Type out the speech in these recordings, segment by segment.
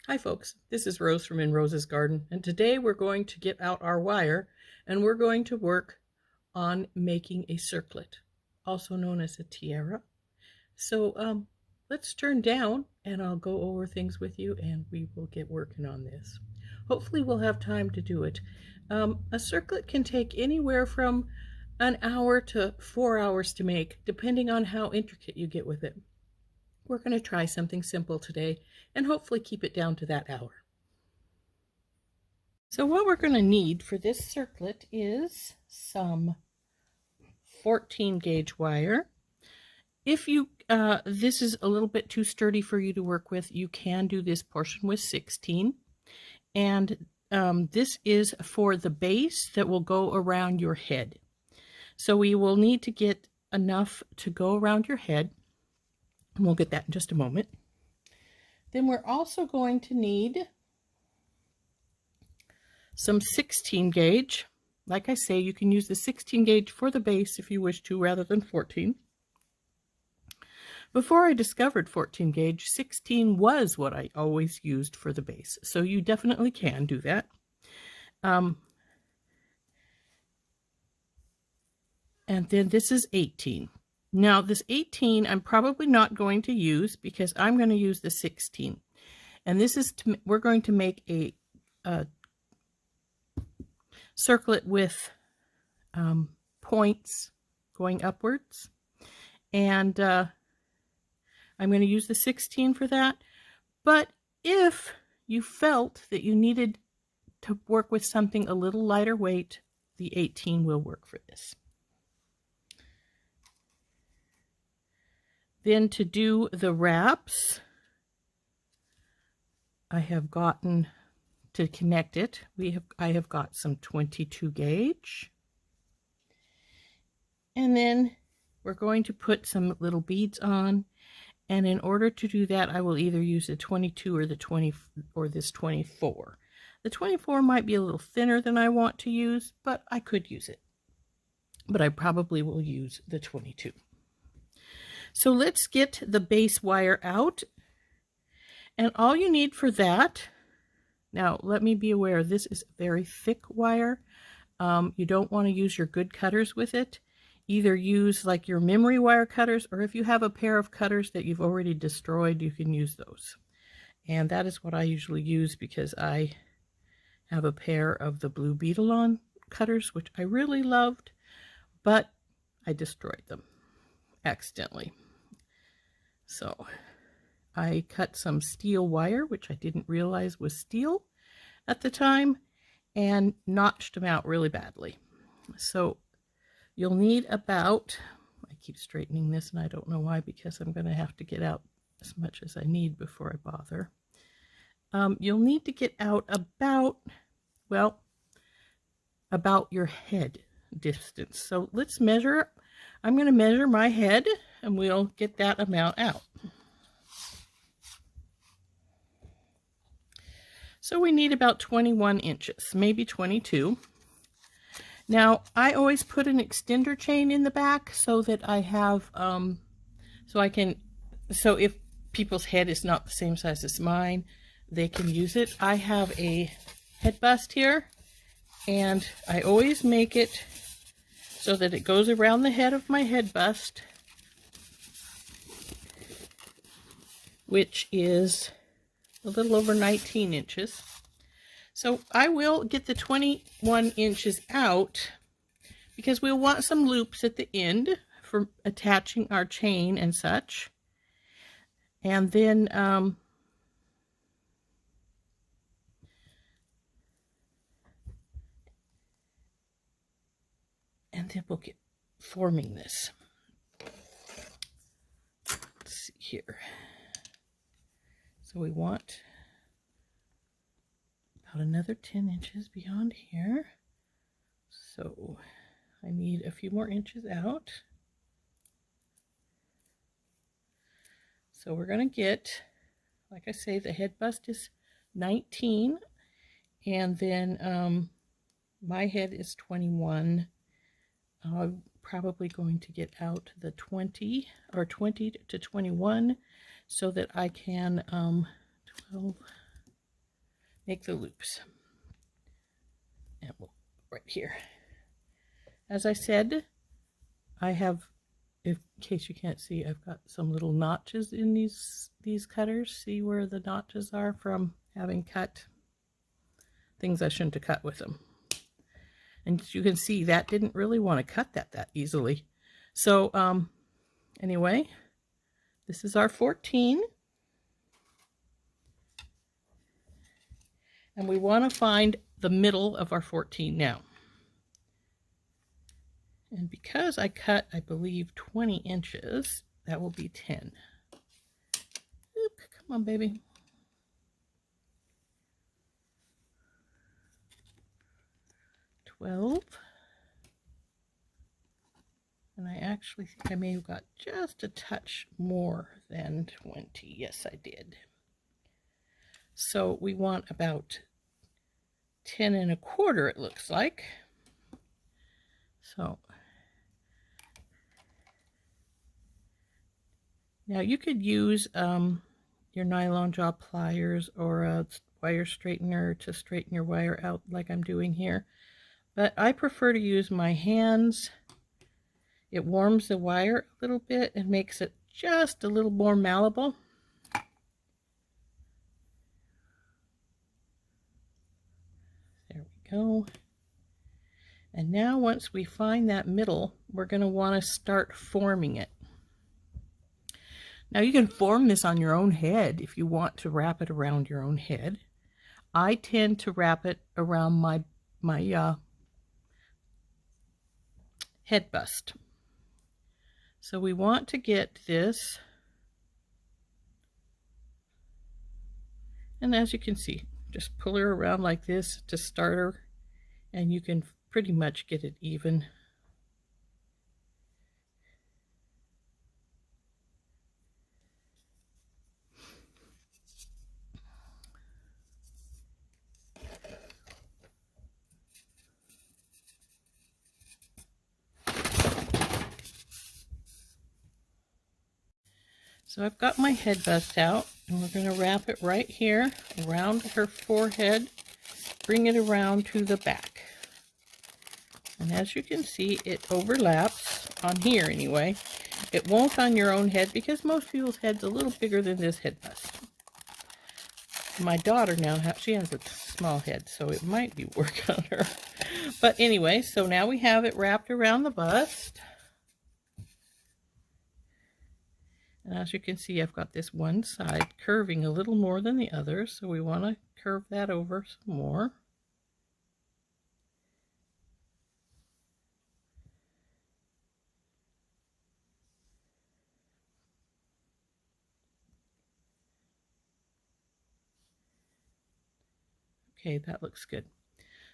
Hi folks, this is Rose from In Rose's Garden, and today we're going to get out our wire and we're going to work on making a circlet, also known as a tiara. So let's turn down and I'll go over things with you and we will get working on this. Hopefully we'll have time to do it. A circlet can take anywhere from an hour to 4 hours to make, depending on how intricate you get with it. We're going to try something simple today and hopefully keep it down to that hour. So what we're going to need for this circlet is some 14 gauge wire. If you this is a little bit too sturdy for you to work with, you can do this portion with 16. And this is for the base that will go around your head. So we will need to get enough to go around your head. And we'll get that in just a moment. Then we're also going to need some 16 gauge. Like I say, you can use the 16 gauge for the base if you wish to, rather than 14. Before I discovered 14 gauge, 16 was what I always used for the base. So you definitely can do that. And then this is 18. Now this 18 I'm probably not going to use because I'm going to use the 16. And this is we're going to make a circlet with points going upwards. And I'm going to use the 16 for that. But if you felt that you needed to work with something a little lighter weight, the 18 will work for this. Then to do the wraps, I have gotten, to connect it, I have got some 22 gauge. And then we're going to put some little beads on. And in order to do that, I will either use the 22 or the 20 or this 24. The 24 might be a little thinner than I want to use, but I could use it. But I probably will use the 22. So let's get the base wire out. And all you need for that, now let me be aware, this is very thick wire. You don't want to use your good cutters with it. Either use like your memory wire cutters, or if you have a pair of cutters that you've already destroyed, you can use those. And that is what I usually use because I have a pair of the blue Beadalon cutters, which I really loved, but I destroyed them accidentally. So I cut some steel wire, which I didn't realize was steel at the time, and notched them out really badly. So you'll need about, I keep straightening this and I don't know why, because I'm going to have to get out as much as I need before I bother. You'll need to get out about, well, about your head distance. So let's measure. I'm going to measure my head and we'll get that amount out. So we need about 21 inches, maybe 22. Now, I always put an extender chain in the back so that I have, so if people's head is not the same size as mine, they can use it. I have a head bust here, and I always make it so that it goes around the head of my head bust, which is a little over 19 inches. So I will get the 21 inches out because we'll want some loops at the end for attaching our chain and such. And then we'll get forming this. Let's see here. So we want about another 10 inches beyond here. So I need a few more inches out. So we're going to get, like I say, the head bust is 19, and then my head is 21. I'm probably going to get out the 20 to 21 so that I can 12, make the loops. And we'll right here. As I said, I have, in case you can't see, I've got some little notches in these cutters. See where the notches are from having cut things I shouldn't have cut with them. And you can see that didn't really want to cut that easily. So anyway, this is our 14. And we want to find the middle of our 14 now. And because I cut, I believe, 20 inches, that will be 10. Oop, come on, baby. And I actually think I may have got just a touch more than 20. Yes, I did. So we want about 10 1/4, it looks like. So now you could use your nylon jaw pliers or a wire straightener to straighten your wire out like I'm doing here. But I prefer to use my hands. It warms the wire a little bit and makes it just a little more malleable. There we go. And now once we find that middle, we're going to want to start forming it. Now you can form this on your own head if you want to wrap it around your own head. I tend to wrap it around my head bust. So we want to get this, and as you can see, just pull her around like this to start her, and you can pretty much get it even. So I've got my head bust out, and we're going to wrap it right here around her forehead, bring it around to the back. And as you can see, it overlaps on here anyway. It won't on your own head because most people's head's a little bigger than this head bust. My daughter now, she has a small head, so it might be work on her. But anyway, so now we have it wrapped around the bust. And as you can see, I've got this one side curving a little more than the other, so we want to curve that over some more. Okay, that looks good.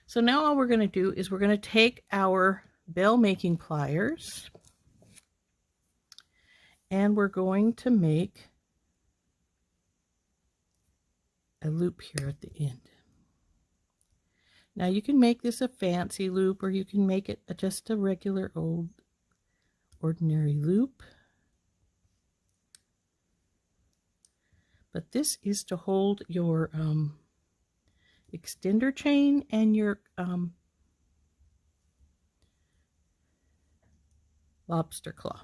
So now all we're going to do is we're going to take our bell making pliers and we're going to make a loop here at the end. Now you can make this a fancy loop, or you can make it just a regular old ordinary loop. But this is to hold your extender chain and your lobster claw,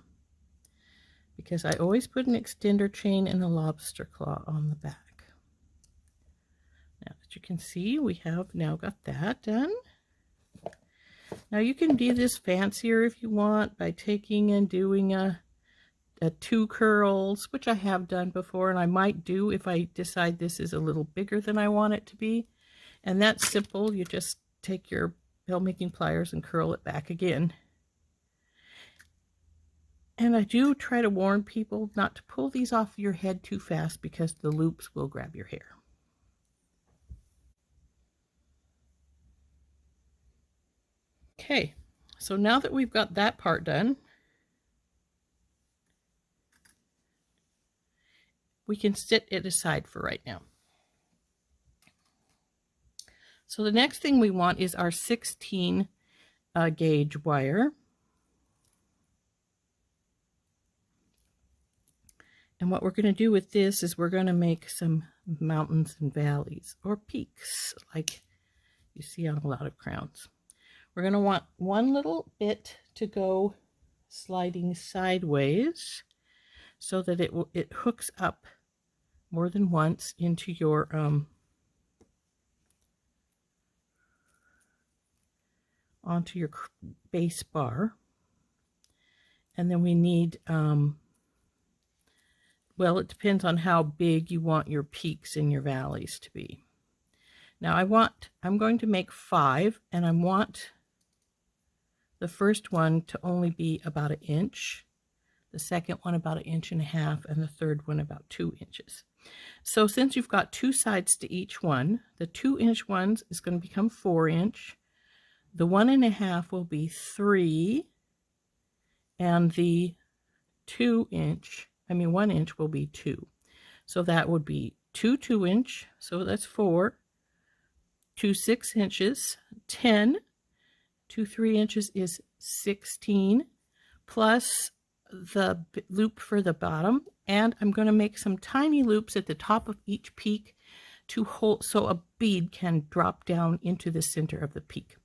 because I always put an extender chain and a lobster claw on the back. Now, as you can see, we have now got that done. Now you can do this fancier if you want by taking and doing a 2 curls, which I have done before, and I might do if I decide this is a little bigger than I want it to be. And that's simple. You just take your bell making pliers and curl it back again. And I do try to warn people not to pull these off your head too fast because the loops will grab your hair. Okay, so now that we've got that part done, we can set it aside for right now. So the next thing we want is our 16 gauge wire. And what we're going to do with this is we're going to make some mountains and valleys, or peaks like you see on a lot of crowns. We're going to want one little bit to go sliding sideways so that it hooks up more than once into your onto your base bar. And then we need well, it depends on how big you want your peaks and your valleys to be. Now I'm going to make 5, and I want the first one to only be about 1 inch, the second one about 1.5 inches, and the third one about 2 inches. So since you've got 2 sides to each one, the 2-inch ones is going to become 4-inch, the 1.5 will be 3, and the 1 inch will be 2. So that would be 2 2-inch, so that's 4, 2 6 inches, 10, 2 3 inches is 16, plus the loop for the bottom, and I'm going to make some tiny loops at the top of each peak to hold so a bead can drop down into the center of the peak.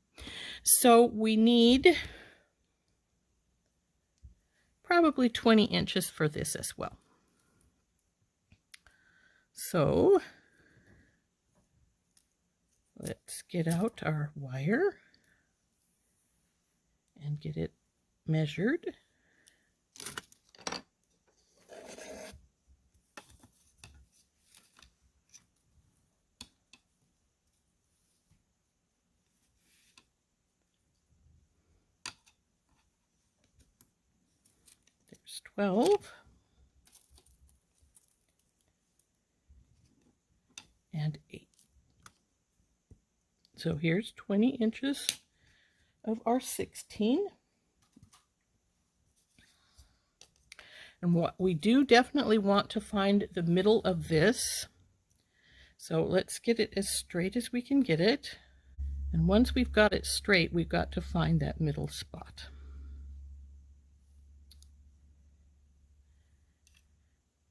So we need probably 20 inches for this as well. So let's get out our wire and get it measured. There's 12 and 8. So here's 20 inches of our 16. And what we do definitely want to find the middle of this. So let's get it as straight as we can get it. And once we've got it straight, we've got to find that middle spot.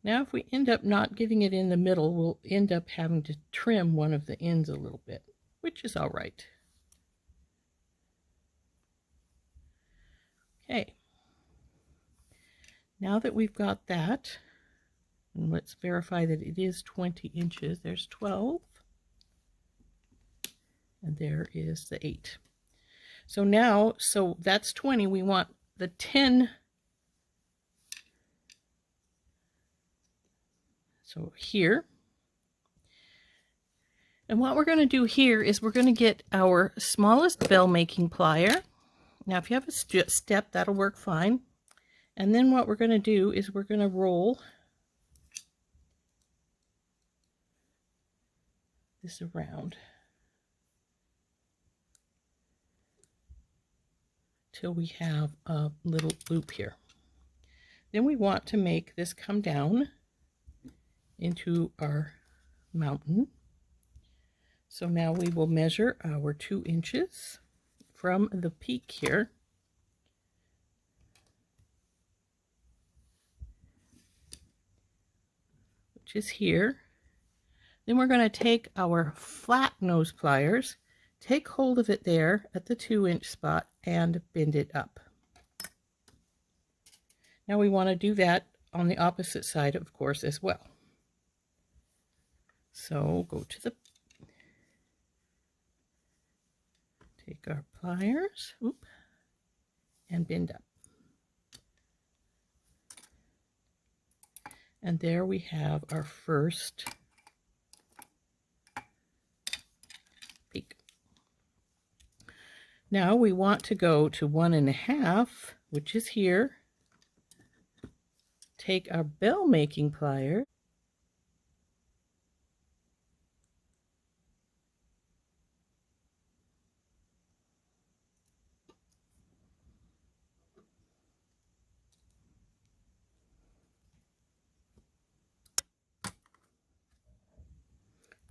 Now if we end up not getting it in the middle, we'll end up having to trim one of the ends a little bit, which is all right. Okay. Now that we've got that, and let's verify that it is 20 inches. There's 12. And there is the 8. So now, so that's 20. We want the 10. So here. And what we're going to do here is we're going to get our smallest bell making plier. Now if you have a step, that'll work fine. And then what we're going to do is we're going to roll this around till we have a little loop here. Then we want to make this come down into our mountain. So now we will measure our 2 inches from the peak here. Which is here. Then we're going to take our flat nose pliers, take hold of it there at the 2-inch spot, and bend it up. Now we want to do that on the opposite side, of course, as well. So go to the, take our pliers, and bend up. And there we have our first peak. Now we want to go to 1.5, which is here. Take our bell making plier.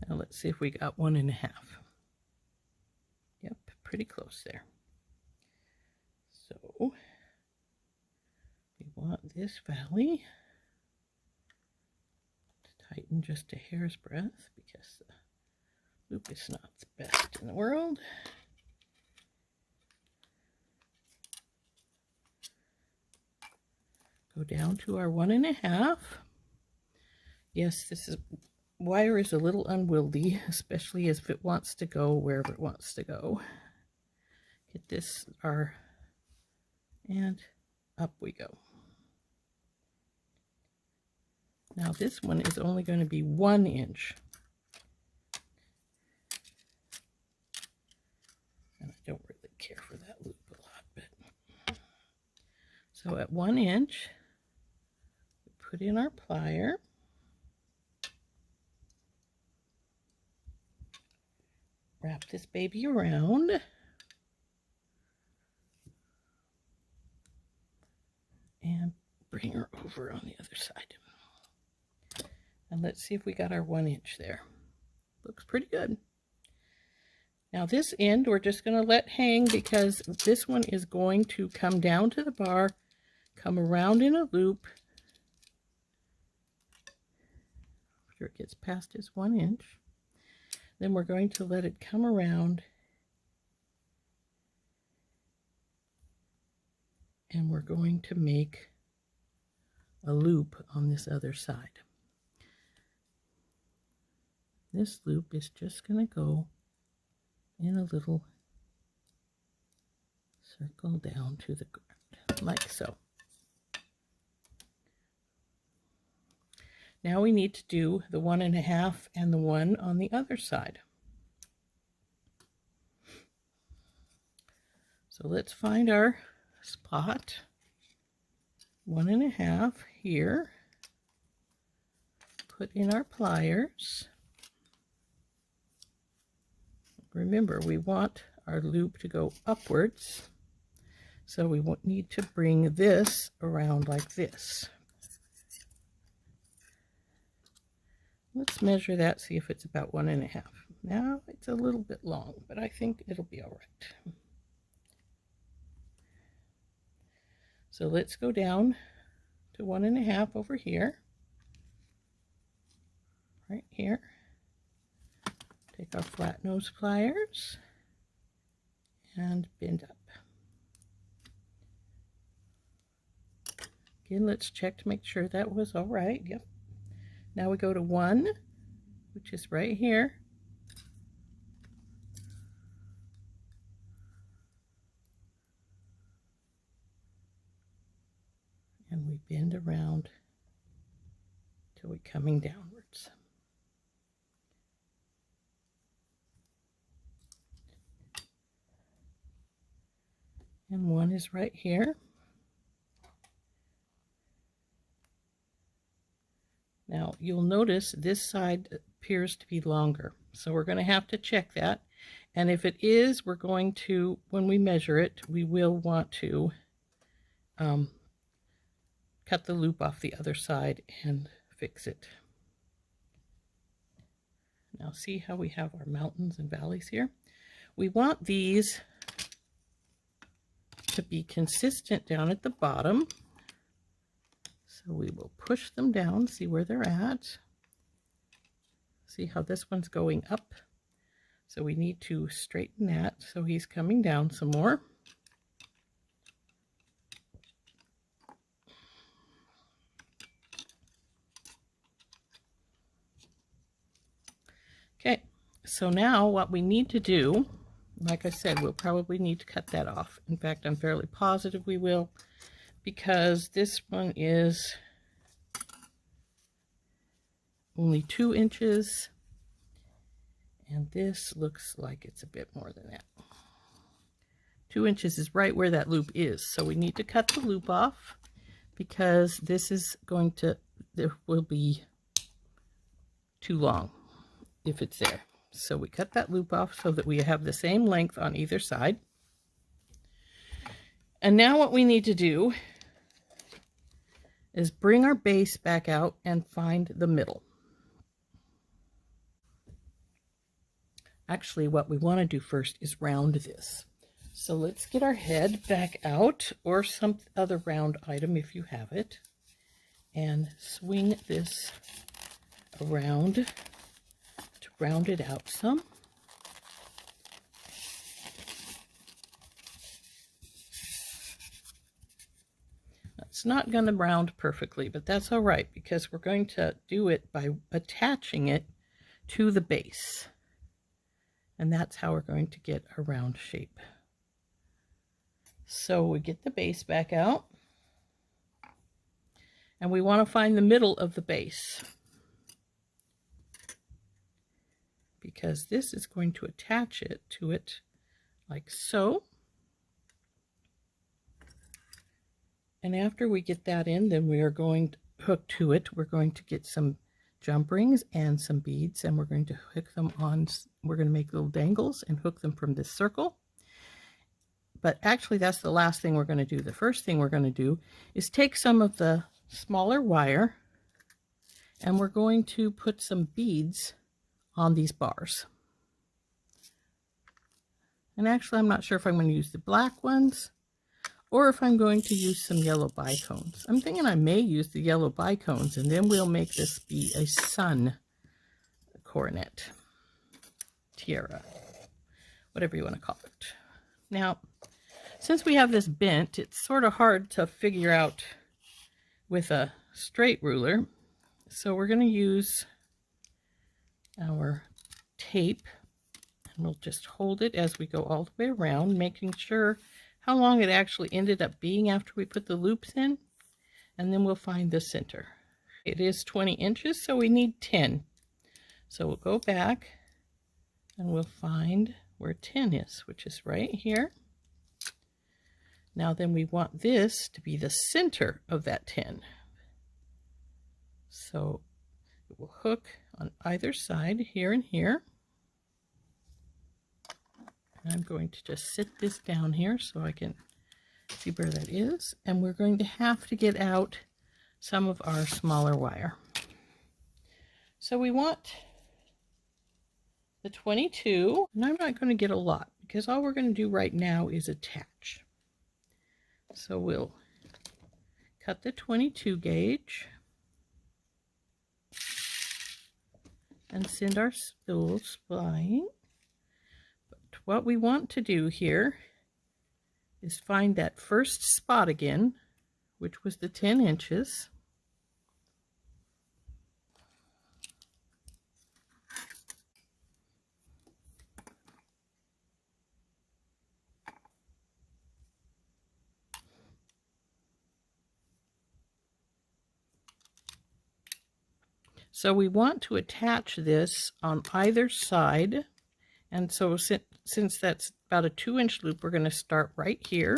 Now let's see if we got 1.5. Yep, pretty close there. So we want this valley to tighten just a hair's breadth because the loop is not the best in the world. Go down to our 1.5. Yes, this wire is a little unwieldy, especially if it wants to go wherever it wants to go. Get this, and up we go. Now this one is only going to be 1 inch. And I don't really care for that loop a lot, but so at 1 inch, we put in our plier. Wrap this baby around. And bring her over on the other side. And let's see if we got our 1 inch there. Looks pretty good. Now this end we're just going to let hang because this one is going to come down to the bar, come around in a loop. After it gets past its 1 inch. Then we're going to let it come around and we're going to make a loop on this other side. This loop is just going to go in a little circle down to the ground, like so. Now we need to do the 1.5 and the 1 on the other side. So let's find our spot. 1.5 here. Put in our pliers. Remember, we want our loop to go upwards, so we won't need to bring this around like this. Let's measure that, see if it's about 1.5. Now it's a little bit long, but I think it'll be all right. So let's go down to 1.5 over here, right here. Take our flat nose pliers and bend up. Again, let's check to make sure that was all right. Yep. Now we go to 1, which is right here. And we bend around till we're coming downwards. And 1 is right here. Now you'll notice this side appears to be longer, so we're going to have to check that. And if it is, we're going to, when we measure it, we will want to cut the loop off the other side and fix it. Now see how we have our mountains and valleys here? We want these to be consistent down at the bottom. So we will push them down, see where they're at. See how this one's going up. So we need to straighten that so he's coming down some more. Okay, so now what we need to do, like I said, we'll probably need to cut that off. In fact, I'm fairly positive we will, because this one is only 2 inches, and this looks like it's a bit more than that. 2 inches is right where that loop is, so we need to cut the loop off because this is going to, there will be too long if it's there. So we cut that loop off so that we have the same length on either side. And now what we need to do is bring our base back out and find the middle. Actually, what we want to do first is round this. So let's get our head back out, or some other round item if you have it, and swing this around to round it out some. It's not going to round perfectly, but that's all right because we're going to do it by attaching it to the base. And that's how we're going to get a round shape. So we get the base back out. And we want to find the middle of the base, because this is going to attach it to it like so. And after we get that in, then we are going to hook to it. We're going to get some jump rings and some beads, and we're going to hook them on. We're going to make little dangles and hook them from this circle. But actually, that's the last thing we're going to do. The first thing we're going to do is take some of the smaller wire, and we're going to put some beads on these bars. And actually, I'm not sure if I'm going to use the black ones or if I'm going to use some yellow bicones. I'm thinking I may use the yellow bicones, and then we'll make this be a sun coronet, tiara, whatever you want to call it. Now, since we have this bent, it's sort of hard to figure out with a straight ruler. So we're going to use our tape, and we'll just hold it as we go all the way around, making sure how long it actually ended up being after we put the loops in, and then we'll find the center. It is 20 inches, so we need 10. So we'll go back and we'll find where 10 is, which is right here. Now then we want this to be the center of that 10. So it will hook on either side, here and here. And I'm going to just sit this down here so I can see where that is. And we're going to have to get out some of our smaller wire. So we want the 22, and I'm not going to get a lot because all we're going to do right now is attach. So we'll cut the 22 gauge and send our spools flying. But what we want to do here is find that first spot again, which was the 10 inches. So we want to attach this on either side. And so since that's about a 2-inch loop, we're going to start right here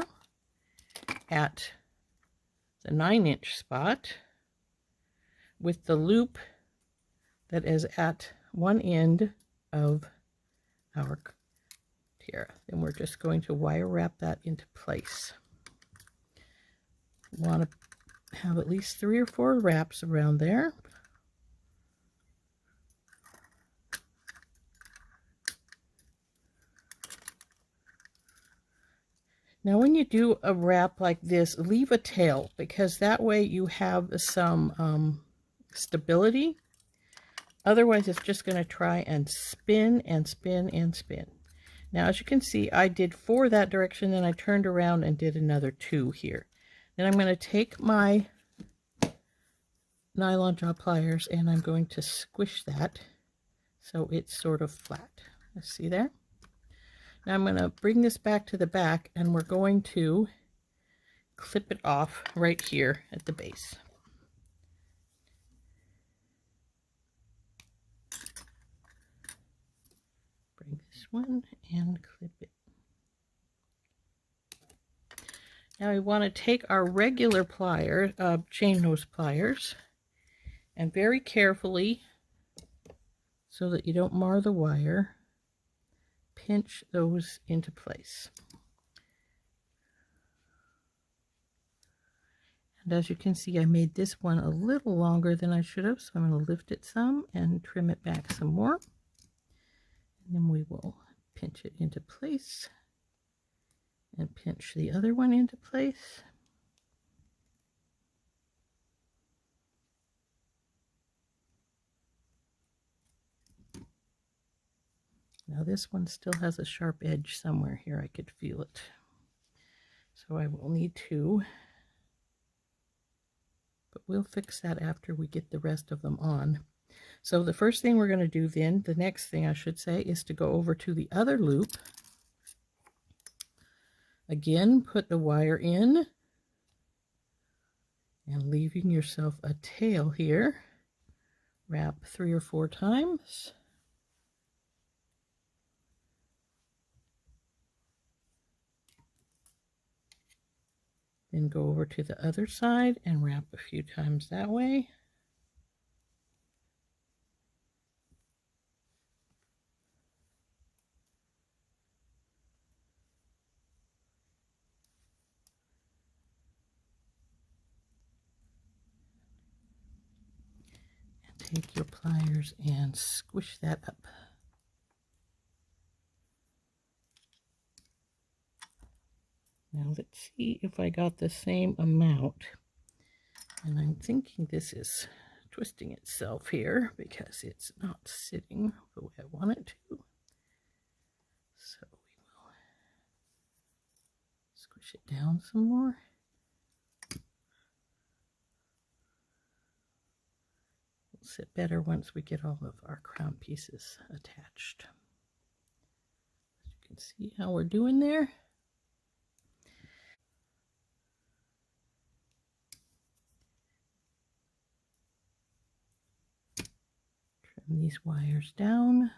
at the 9-inch spot with the loop that is at one end of our tiara. Then we're just going to wire wrap that into place. We want to have at least 3 or 4 wraps around there. Now when you do a wrap like this, leave a tail, because that way you have some stability. Otherwise it's just going to try and spin and spin and spin. Now as you can see, I did 4 that direction, then I turned around and did another 2 here. Then I'm going to take my nylon jaw pliers and I'm going to squish that so it's sort of flat. Let's see there. Now I'm going to bring this back to the back, and we're going to clip it off right here at the base. Bring this one and clip it. Now we want to take our regular pliers, chain nose pliers, and very carefully, so that you don't mar the wire, pinch those into place. And as you can see, I made this one a little longer than I should have, so I'm going to lift it some and trim it back some more. And then we will pinch it into place and pinch the other one into place. Now this one still has a sharp edge somewhere here. I could feel it. So I will need to, but we'll fix that after we get the rest of them on. So the first thing we're going to do then, the next thing I should say, is to go over to the other loop. Again, put the wire in and leaving yourself a tail here. Wrap 3 or 4 times. Then go over to the other side and wrap a few times that way. And take your pliers and squish that up. Now let's see if I got the same amount. And I'm thinking this is twisting itself here because it's not sitting the way I want it to. So we will squish it down some more. It'll sit better once we get all of our crown pieces attached. As you can see how we're doing there. Trim these wires down.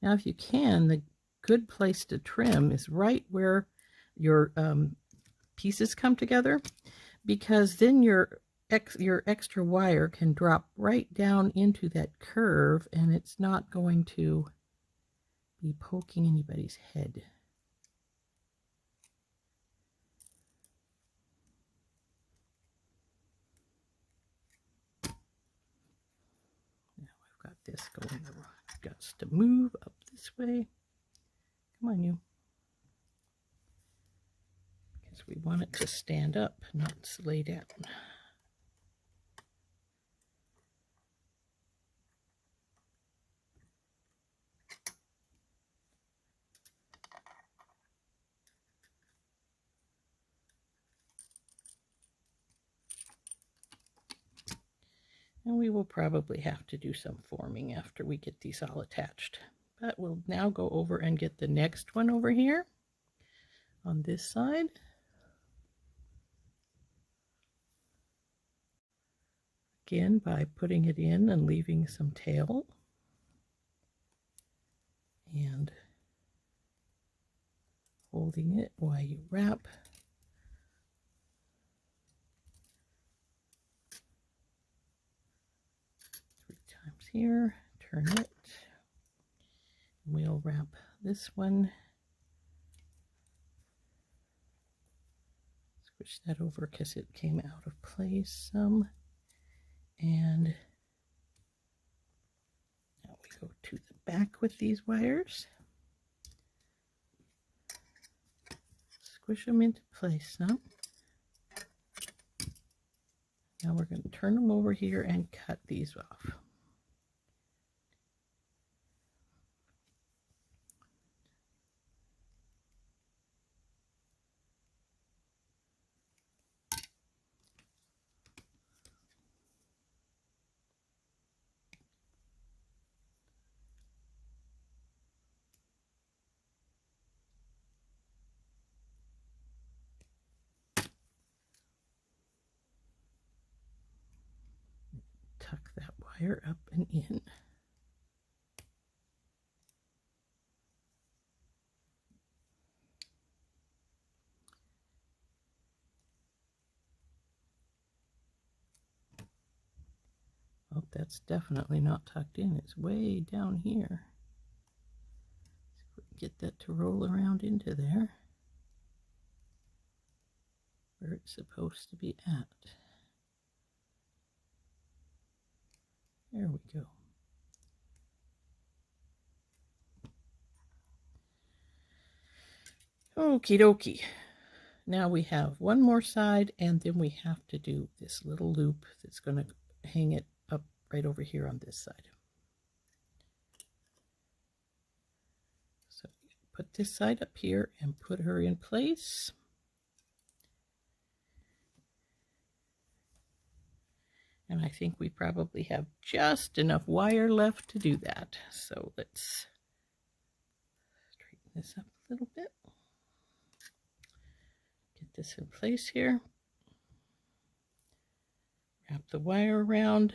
Now if you can, the good place to trim is right where your pieces come together, because then your extra wire can drop right down into that curve and it's not going to be poking anybody's head. Now I've got this going, I've got to move up this way. Come on, you. Because we want it to stand up, not lay down. And we will probably have to do some forming after we get these all attached. But we'll now go over and get the next one over here on this side. Again, by putting it in and leaving some tail. And holding it while you wrap. Here, turn it. We'll wrap this one. Switch that over because it came out of place some. And now we go to the back with these wires. Squish them into place some. Now we're going to turn them over here and cut these off. Tuck that wire up and in. Oh, that's definitely not tucked in. It's way down here. See if we can get that to roll around into there, where it's supposed to be at. There we go. Okie dokie. Now we have one more side, and then we have to do this little loop that's going to hang it up right over here on this side. So put this side up here and put her in place. And I think we probably have just enough wire left to do that. So let's straighten this up a little bit. Get this in place here. Wrap the wire around.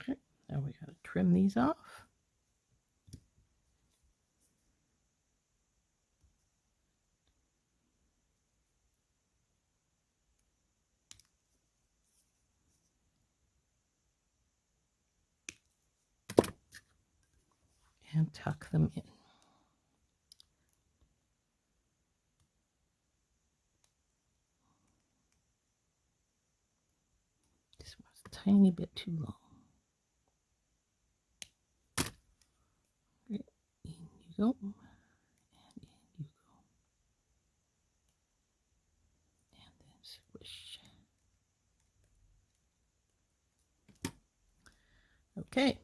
Okay, now we got to trim these off. And tuck them in. This one's a tiny bit too long. Okay, in you go, and in you go, and then squish. Okay.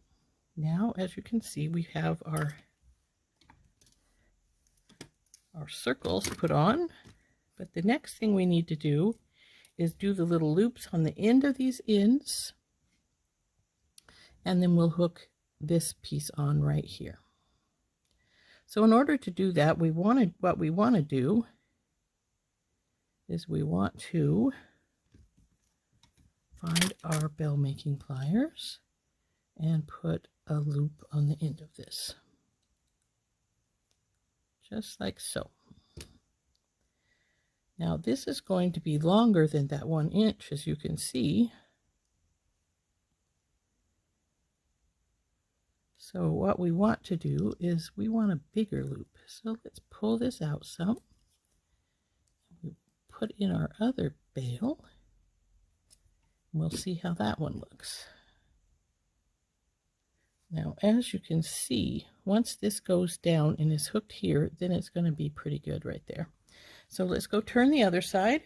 Now, as you can see, we have our circles put on, but the next thing we need to do is do the little loops on the end of these ends, and then we'll hook this piece on right here. So in order to do that, what we want to do is we want to find our bell making pliers and put a loop on the end of this, just like so. Now this is going to be longer than that 1 inch, as you can see. So what we want to do is we want a bigger loop. So let's pull this out some. We put in our other bail. We'll see how that one looks. Now, as you can see, once this goes down and is hooked here, then it's going to be pretty good right there. So let's go turn the other side.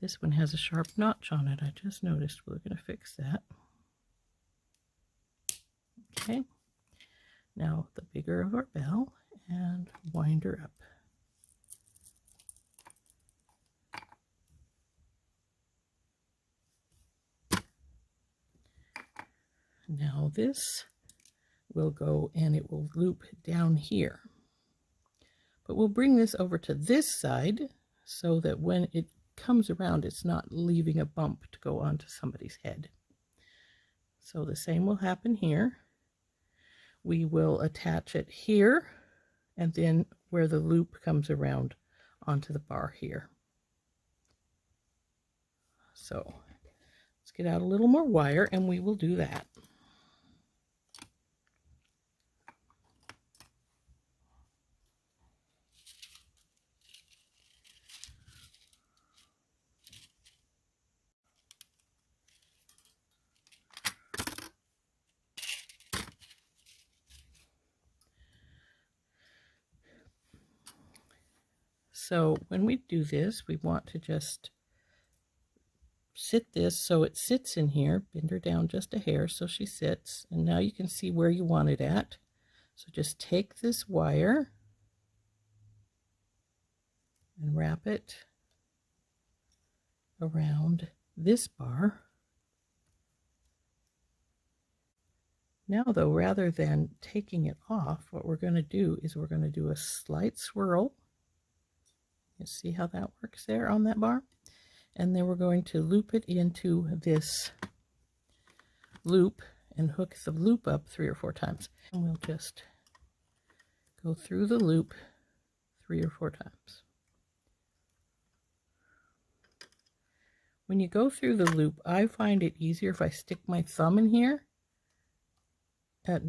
This one has a sharp notch on it. I just noticed. We're going to fix that. Okay. Now the bigger of our bell, and wind her up. Now this will go and it will loop down here. But we'll bring this over to this side so that when it comes around, it's not leaving a bump to go onto somebody's head. So the same will happen here. We will attach it here, and then where the loop comes around onto the bar here. So let's get out a little more wire and we will do that. So when we do this, we want to just sit this so it sits in here. Bend her down just a hair so she sits. And now you can see where you want it at. So just take this wire and wrap it around this bar. Now though, rather than taking it off, what we're going to do is we're going to do a slight swirl. You see how that works there on that bar? And then we're going to loop it into this loop and hook the loop up 3 or 4 times. And we'll just go through the loop 3 or 4 times. When you go through the loop, I find it easier if I stick my thumb in here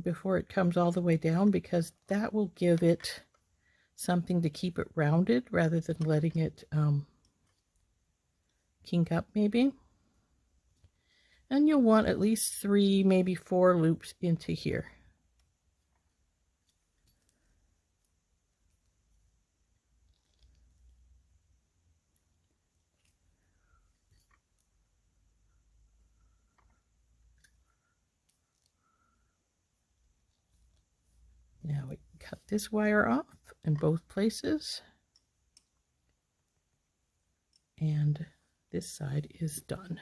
before it comes all the way down, because that will give it something to keep it rounded rather than letting it kink up maybe. And you'll want at least 3, maybe 4 loops into here. Now we cut this wire off in both places. And this side is done.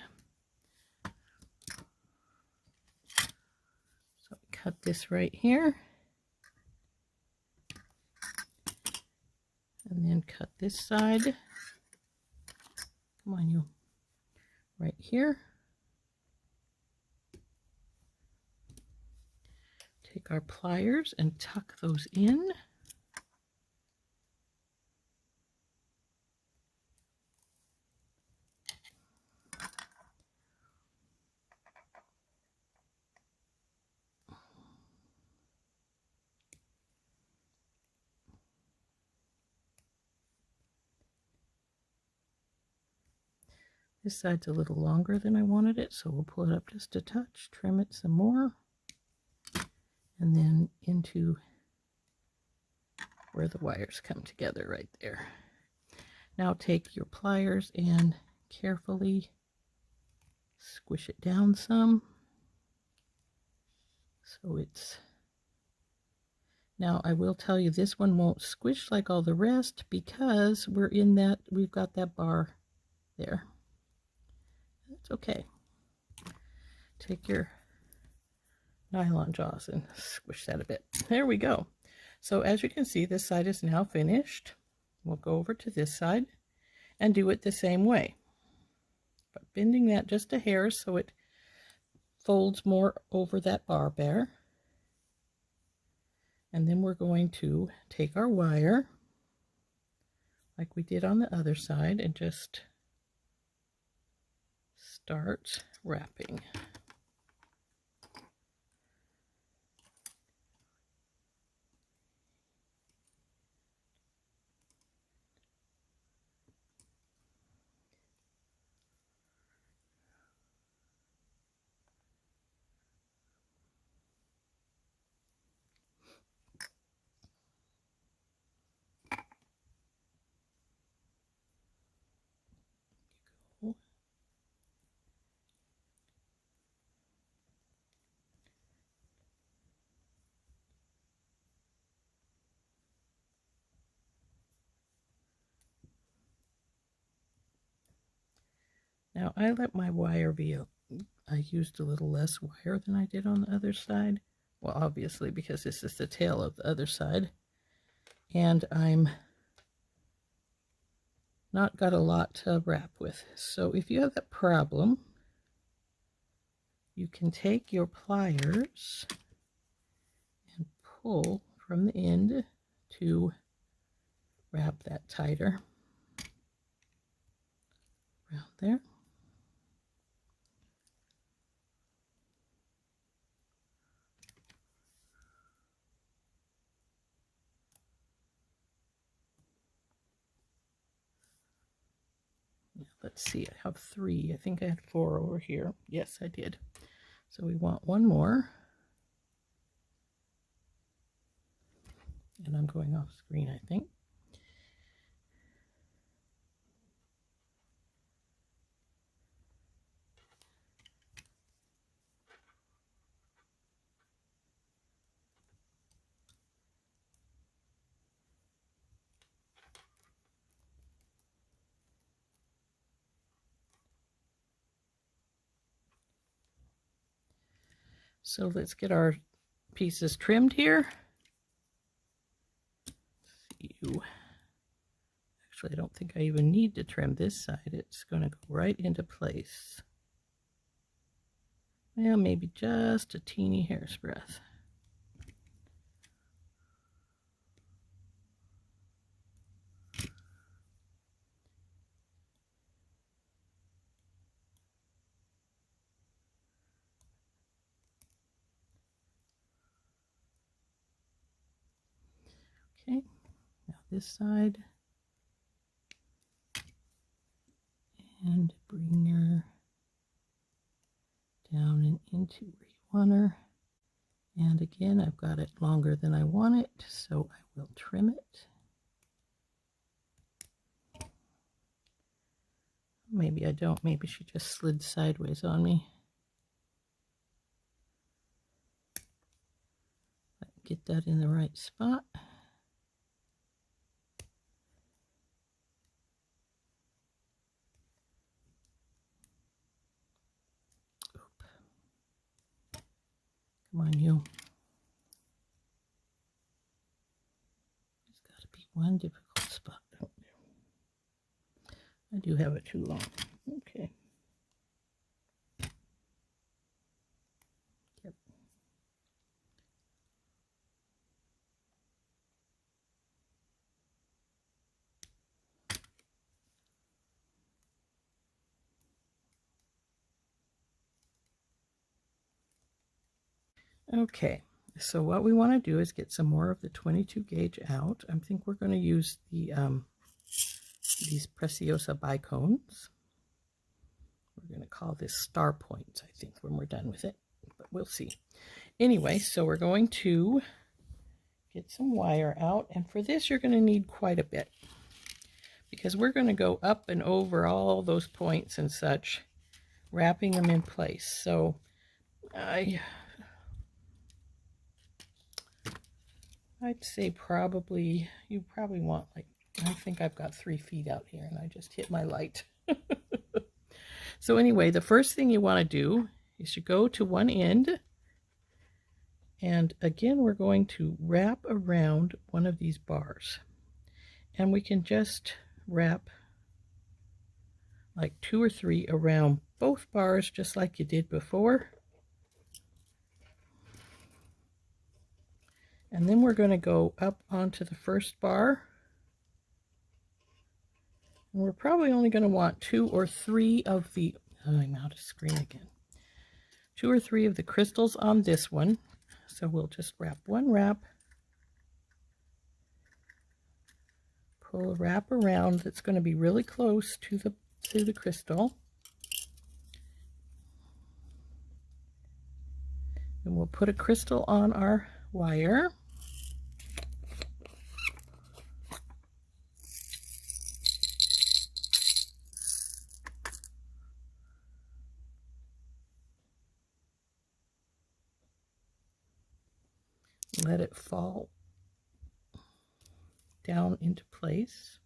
So cut this right here. And then cut this side. Come on, you. Right here. Take our pliers and tuck those in. This side's a little longer than I wanted it, so we'll pull it up just a touch, trim it some more, and then into where the wires come together right there. Now take your pliers and carefully squish it down some. So it's, now I will tell you this one won't squish like all the rest because we're in that, we've got that bar there. That's okay. Take your nylon jaws and squish that a bit. There we go. So as you can see, this side is now finished. We'll go over to this side and do it the same way, but bending that just a hair so it folds more over that bar there. And then we're going to take our wire like we did on the other side and just start wrapping. Now I let my wire be, I used a little less wire than I did on the other side. Well, obviously because this is the tail of the other side. And I'm not got a lot to wrap with. So if you have that problem, you can take your pliers and pull from the end to wrap that tighter around there. Let's see, I have 3. I think I had 4 over here. Yes, I did. So we want one more. And I'm going off screen, I think. So let's get our pieces trimmed here. Actually, I don't think I even need to trim this side. It's going to go right into place. Well, maybe just a teeny hair's breadth. Okay, now this side. And bring her down and into where you want her. And again, I've got it longer than I want it, so I will trim it. Maybe I don't. Maybe she just slid sideways on me. Get that in the right spot. Oop. Come on, you. There's got to be one difficult spot. I do have it too long. Okay. Yep. Okay, so what we want to do is get some more of the 22 gauge out. I think we're going to use the these Preciosa bicones. We're going to call this star points, I think, when we're done with it, but we'll see. Anyway, so we're going to get some wire out, and for this you're going to need quite a bit, because we're going to go up and over all those points and such, wrapping them in place. So I'd say probably, you probably want like, I think I've got 3 feet out here and I just hit my light. So anyway, the first thing you want to do is you go to one end, and again we're going to wrap around one of these bars, and we can just wrap like 2 or 3 around both bars just like you did before. And then we're going to go up onto the first bar. And we're probably only going to want 2 or 3 of the, I'm out of screen again, 2 or 3 of the crystals on this one. So we'll just wrap one wrap, pull a wrap around that's going to be really close to the crystal. And we'll put a crystal on our wire. Let it fall down into place.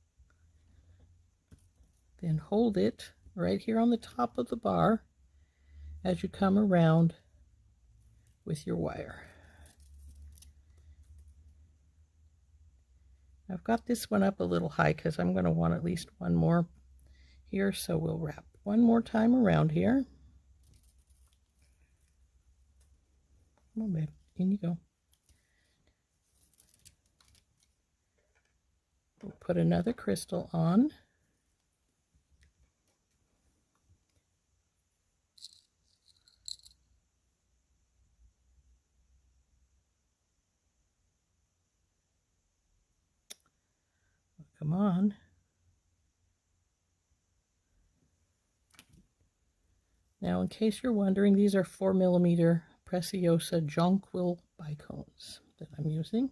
Then hold it right here on the top of the bar as you come around with your wire. I've got this one up a little high because I'm going to want at least one more here, so we'll wrap one more time around here. Come on, babe, in you go. We'll put another crystal on. Come on. Now, in case you're wondering, these are 4mm Preciosa jonquil bicones that I'm using.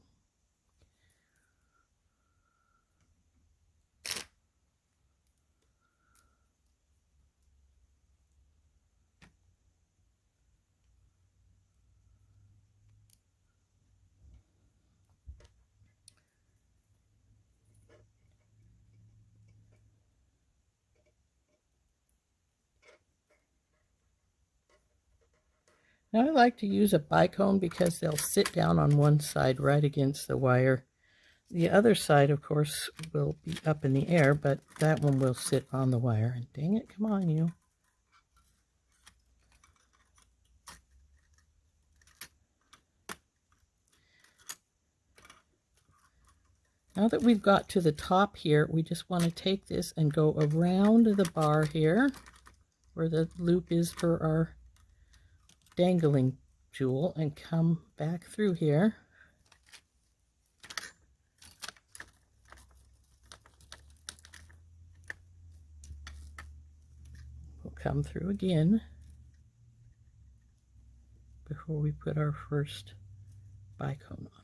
Now I like to use a bicone because they'll sit down on one side right against the wire. The other side, of course, will be up in the air, but that one will sit on the wire. And dang it, come on, you. Now that we've got to the top here, we just want to take this and go around the bar here, where the loop is for our dangling jewel, and come back through here. come through again before we put our first bicone on.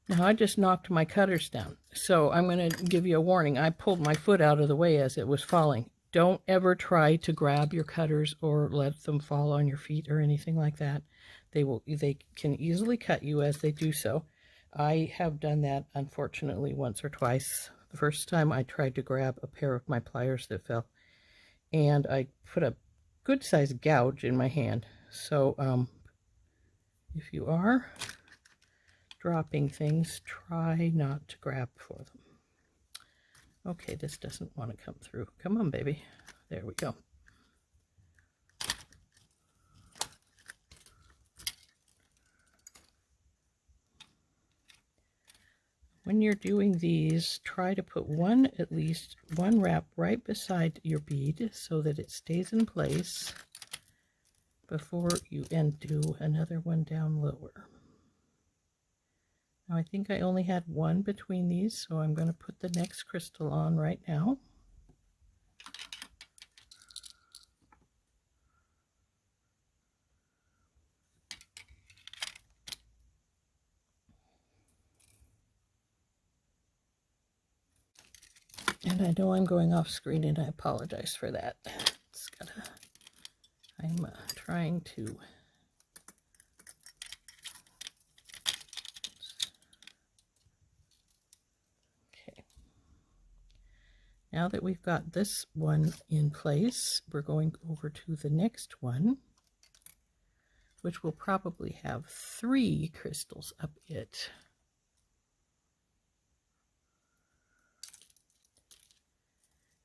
Now I just knocked my cutters down, so I'm going to give you a warning. I pulled my foot out of the way as it was falling. Don't ever try to grab your cutters or let them fall on your feet or anything like that. They can easily cut you as they do so. I have done that, unfortunately, once or twice. The first time I tried to grab a pair of my pliers that fell, and I put a good-sized gouge in my hand. So if you are dropping things, try not to grab for them. Okay, this doesn't want to come through. Come on, baby. There we go. When you're doing these, try to put at least one wrap right beside your bead so that it stays in place before you do another one down lower. Now I think I only had one between these, so I'm going to put the next crystal on right now. And I know I'm going off screen, and I apologize for that. I'm trying to Now that we've got this one in place, we're going over to the next one, which will probably have 3 crystals up it.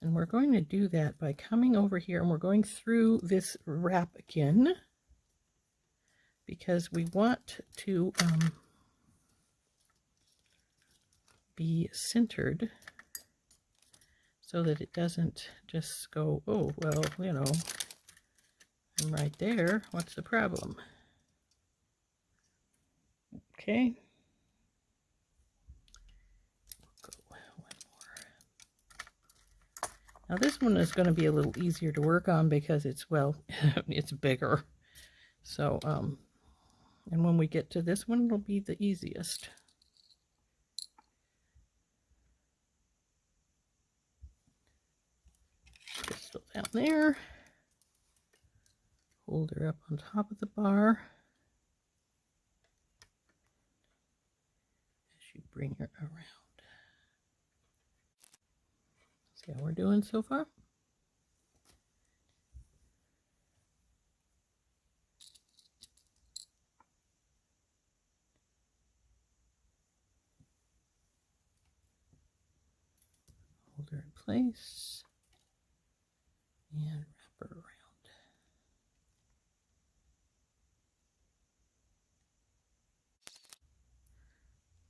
And we're going to do that by coming over here, and we're going through this wrap again, because we want to be centered so that it doesn't just go, oh, well, you know, I'm right there. What's the problem? Okay. We'll go one more. Now this one is going to be a little easier to work on because it's, well, it's bigger. So, and when we get to this one, it'll be the easiest. Crystal down there. Hold her up on top of the bar as you bring her around. See how we're doing so far? Hold her in place and wrap her around.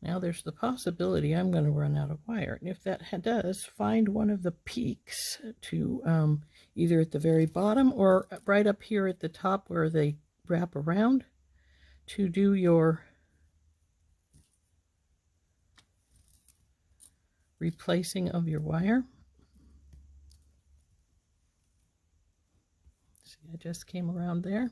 Now there's the possibility I'm going to run out of wire, and if that does, find one of the peaks to either at the very bottom or right up here at the top where they wrap around to do your replacing of your wire. See, I just came around there.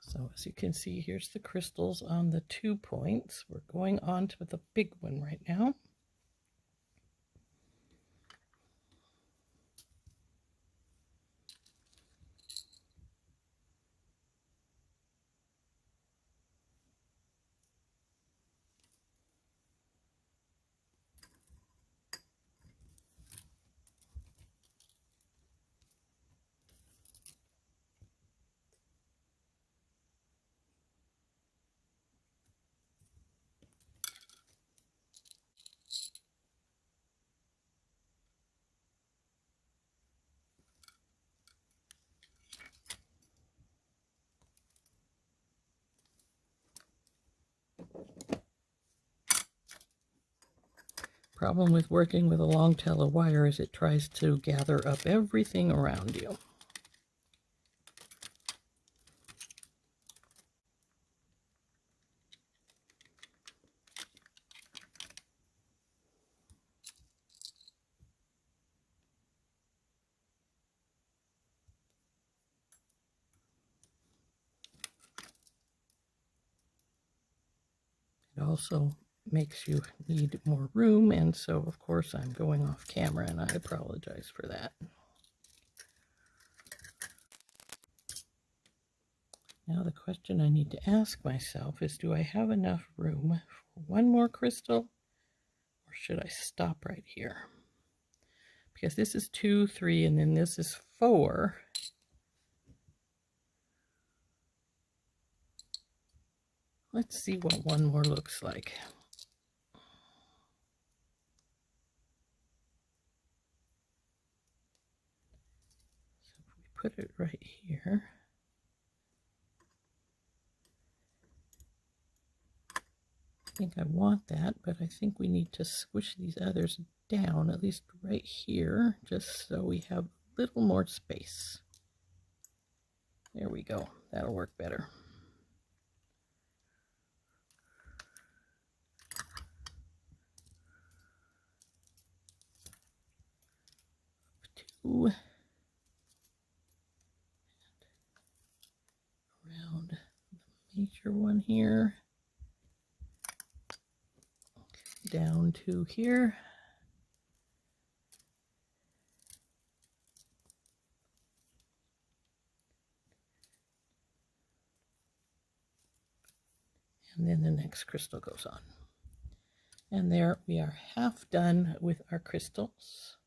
So as you can see, here's the crystals on the 2 points. We're going on to the big one right now. Problem with working with a long tail of wire is it tries to gather up everything around you. It also makes you need more room, and so of course I'm going off camera, and I apologize for that. Now the question I need to ask myself is, do I have enough room for one more crystal, or should I stop right here? Because this is 2, 3, and then this is 4. Let's see what one more looks like. So if we put it right here, I think I want that, but I think we need to squish these others down, at least right here, just so we have a little more space. There we go. That'll work better. Two. Around the major one here. Down to here. And then the next crystal goes on. And there we are, half done with our crystals.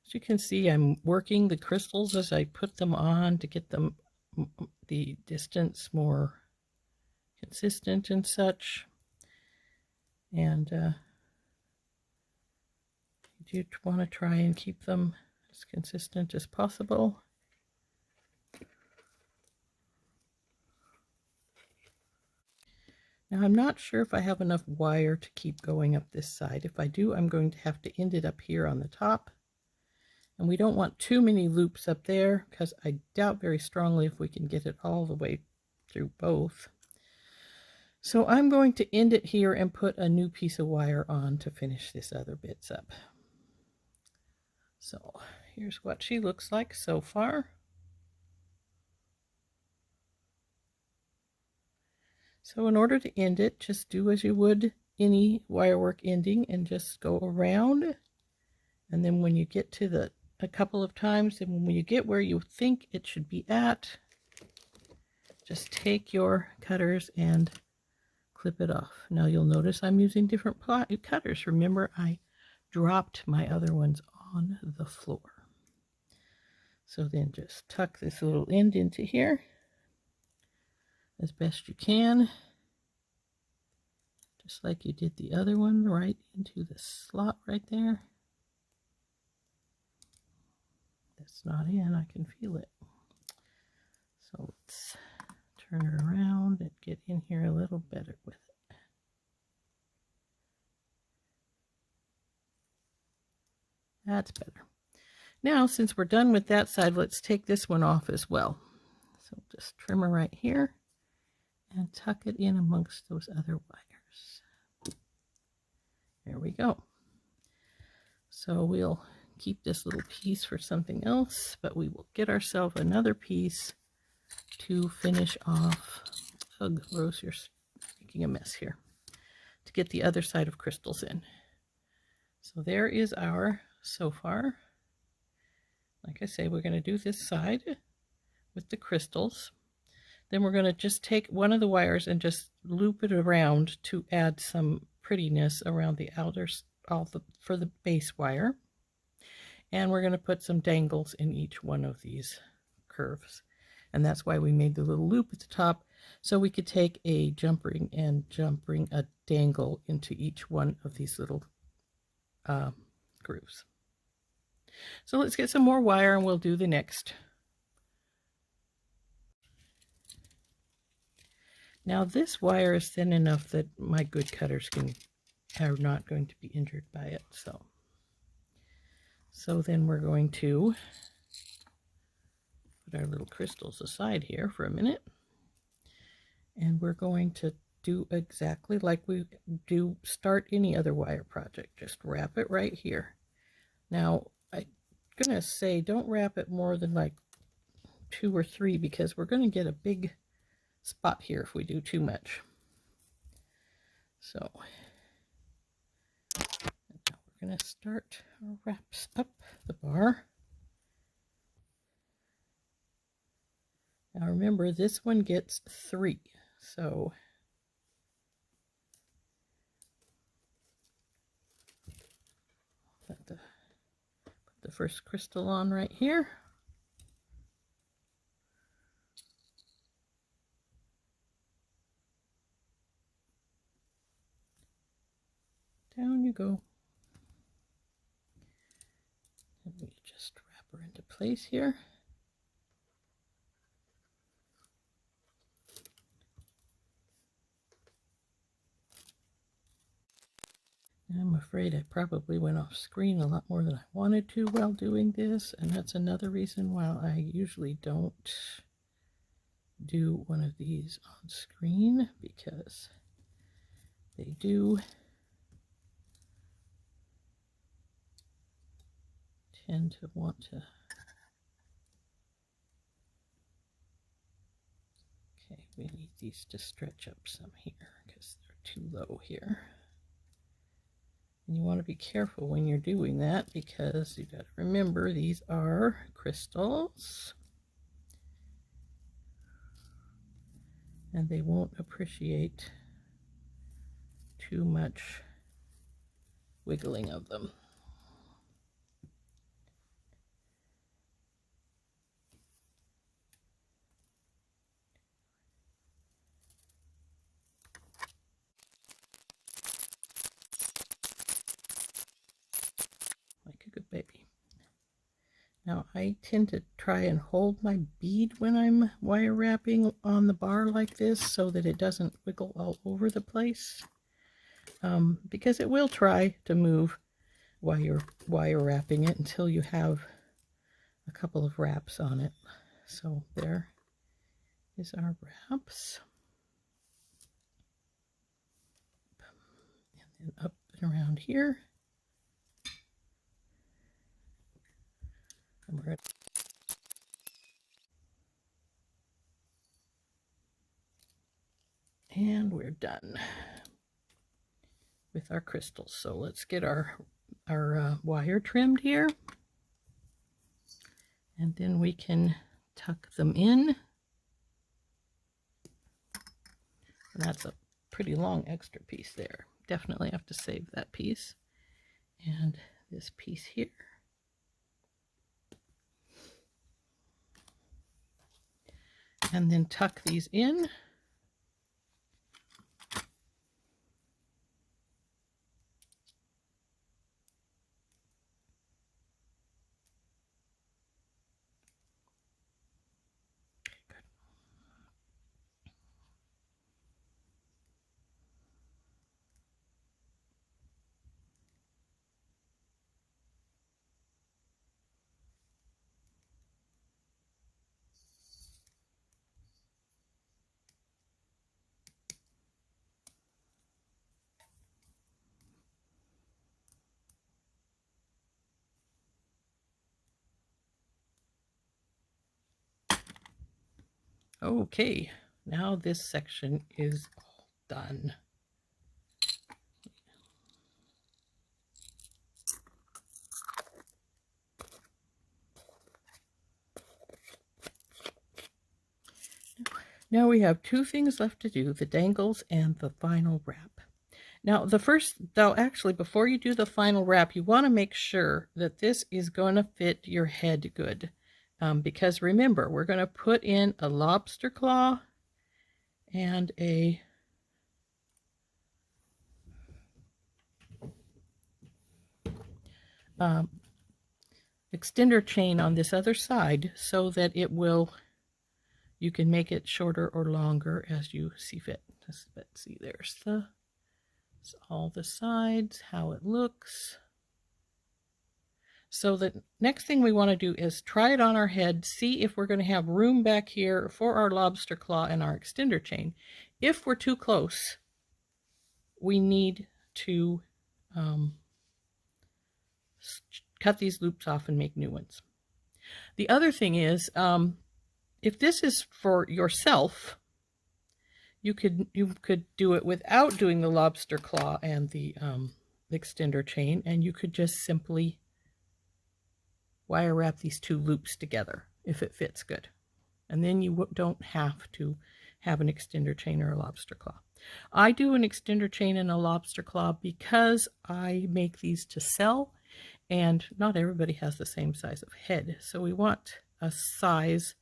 As you can see, I'm working the crystals as I put them on to get them the distance more consistent and such. And you do want to try and keep them as consistent as possible. Now I'm not sure if I have enough wire to keep going up this side. If I do, I'm going to have to end it up here on the top. And we don't want too many loops up there, because I doubt very strongly if we can get it all the way through both. So I'm going to end it here and put a new piece of wire on to finish this other bits up. So here's what she looks like so far. So in order to end it, just do as you would any wire work ending and just go around. And then when you get to a couple of times, and when you get where you think it should be at, just take your cutters and clip it off. Now you'll notice I'm using different cutters. Remember, I dropped my other ones on the floor. So then just tuck this little end into here as best you can, just like you did the other one, right into the slot right there. That's not in, I can feel it. So let's turn her around and get in here a little better with it. That's better. Now, since we're done with that side, let's take this one off as well. So just trim her right here and tuck it in amongst those other wires. There we go. So we'll keep this little piece for something else, but we will get ourselves another piece to finish off. Ugh, Rose, you're making a mess here. To get the other side of crystals in. So there is our so far. Like I say, we're going to do this side with the crystals. Then we're going to just take one of the wires and just loop it around to add some prettiness around the outer, for the base wire. And we're going to put some dangles in each one of these curves. And that's why we made the little loop at the top, so we could take a jump ring and jump ring a dangle into each one of these little grooves. So let's get some more wire and we'll do the next. Now this wire is thin enough that my good cutters are not going to be injured by it. So then we're going to put our little crystals aside here for a minute. And we're going to do exactly like we do start any other wire project. Just wrap it right here. Now, I'm going to say don't wrap it more than like 2 or 3 because we're going to get a big spot here if we do too much. So, now we're going to start our wraps up the bar. Now remember, this one gets 3. So put the first crystal on right here. Down you go. And we just wrap her into place here. I'm afraid I probably went off screen a lot more than I wanted to while doing this, and that's another reason why I usually don't do one of these on screen, because they do tend to want to. Okay, we need these to stretch up some here because they're too low here. And you want to be careful when you're doing that because you got to remember these are crystals and they won't appreciate too much wiggling of them. Like a good baby. Now I tend to try and hold my bead when I'm wire wrapping on the bar like this so that it doesn't wiggle all over the place, because it will try to move while you're wire wrapping it until you have a couple of wraps on it. So there is our wraps. And then up and around here. And we're done with our crystals. So let's get our wire trimmed here. And then we can tuck them in. And that's a pretty long extra piece there. Definitely have to save that piece. And this piece here. And then tuck these in. Okay, now this section is all done. Now we have 2 things left to do, the dangles and the final wrap. Now actually before you do the final wrap, you want to make sure that this is going to fit your head good. Because remember, we're going to put in a lobster claw and a extender chain on this other side so that it will, you can make it shorter or longer as you see fit. Let's see, there's all the sides, how it looks. So the next thing we want to do is try it on our head, see if we're going to have room back here for our lobster claw and our extender chain. If we're too close, we need to cut these loops off and make new ones. The other thing is, if this is for yourself, you could do it without doing the lobster claw and the extender chain, and you could just simply wire wrap these two loops together if it fits good. And then you don't have to have an extender chain or a lobster claw. I do an extender chain and a lobster claw because I make these to sell, and not everybody has the same size of head. So we want a size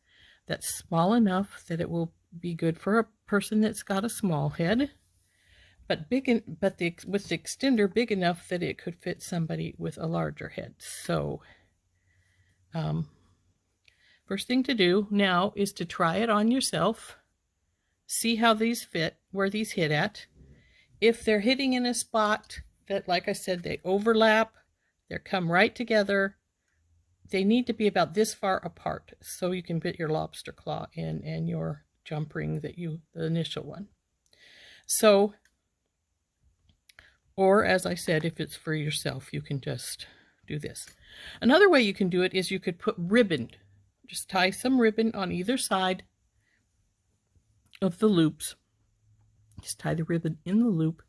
that's small enough that it will be good for a person that's got a small head, but with the extender big enough that it could fit somebody with a larger head. So first thing to do now is to try it on yourself, see how these fit, where these hit at. If they're hitting in a spot that, like I said, they overlap, they come right together, they need to be about this far apart so you can fit your lobster claw in and your jump ring the initial one. So, or as I said, if it's for yourself, you can just do this. Another way you can do it is you could put ribbon. Just tie some ribbon on either side of the loops. Just tie the ribbon in the loop,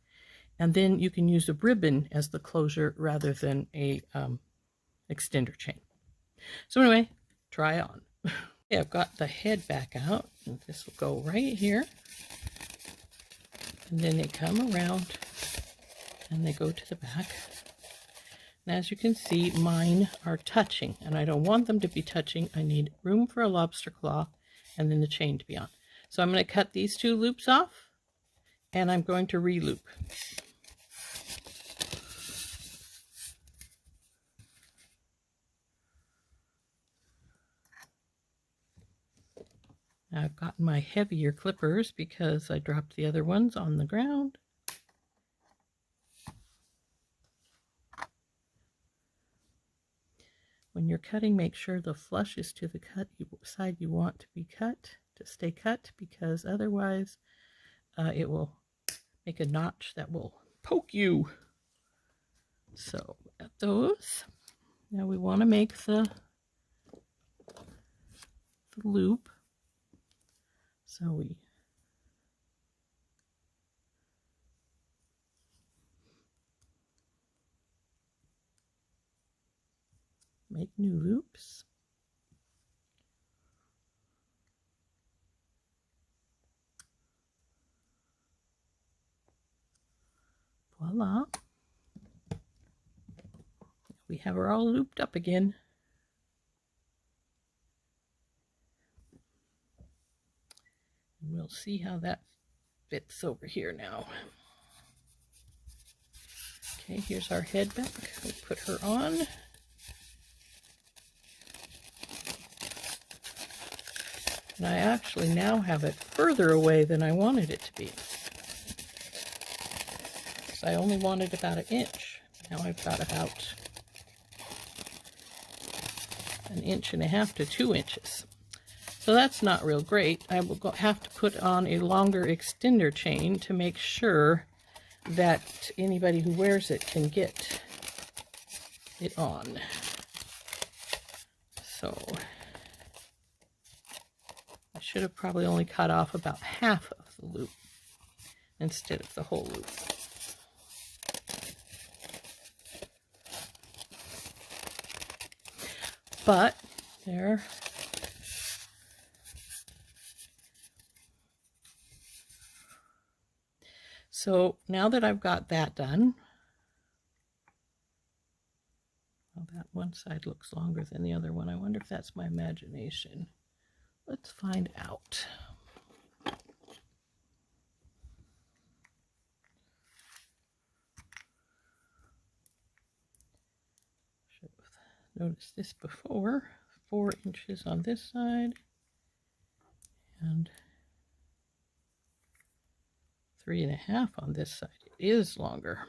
and then you can use a ribbon as the closure rather than a extender chain. So anyway, try on. Okay, I've got the head back out, and this will go right here. And then they come around and they go to the back. And as you can see, mine are touching, and I don't want them to be touching. I need room for a lobster claw and then the chain to be on. So I'm going to cut these two loops off, and I'm going to re-loop. I've got my heavier clippers because I dropped the other ones on the ground. When you're cutting, make sure the flush is to the side you want to be cut, to stay cut, because otherwise it will make a notch that will poke you. So at those, now we want to make the loop. So we make new loops. Voila. We have her all looped up again. And we'll see how that fits over here now. Okay, here's our head back. We'll put her on. And I actually now have it further away than I wanted it to be. So I only wanted about 1 inch. Now I've got about 1.5 inches to 2 inches. So that's not real great. I will have to put on a longer extender chain to make sure that anybody who wears it can get it on. So I should have probably only cut off about half of the loop instead of the whole loop. But there. So now that I've got that done, well, that one side looks longer than the other one. I wonder if that's my imagination. Let's find out. Should have noticed this before, 4 inches on this side and 3.5 on this side. It is longer.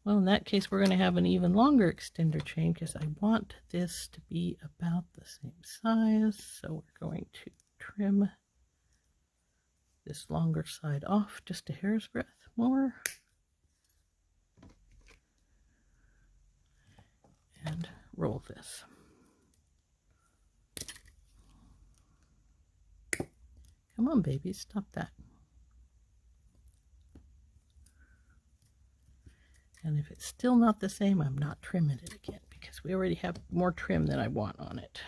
Well, in that case, we're going to have an even longer extender chain because I want this to be about the same size. So we're going to trim this longer side off just a hair's breadth more. And roll this. Come on, baby, stop that. And if it's still not the same, I'm not trimming it again because we already have more trim than I want on it.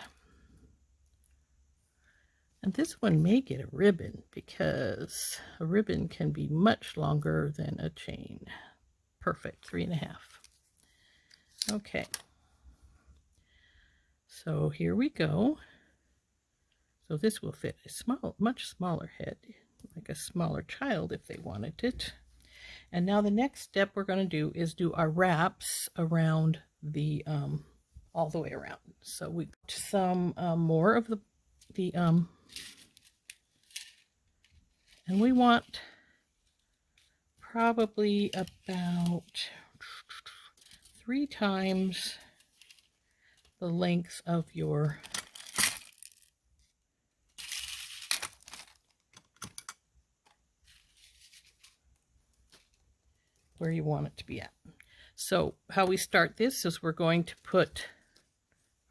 And this one may get a ribbon because a ribbon can be much longer than a chain. Perfect, 3.5. Okay. So here we go. So this will fit a much smaller head, like a smaller child if they wanted it. And now the next step we're going to do is do our wraps around the all the way around. So we put some more of the and we want probably about 3 times the length of your where you want it to be at. So how we start this is we're going to put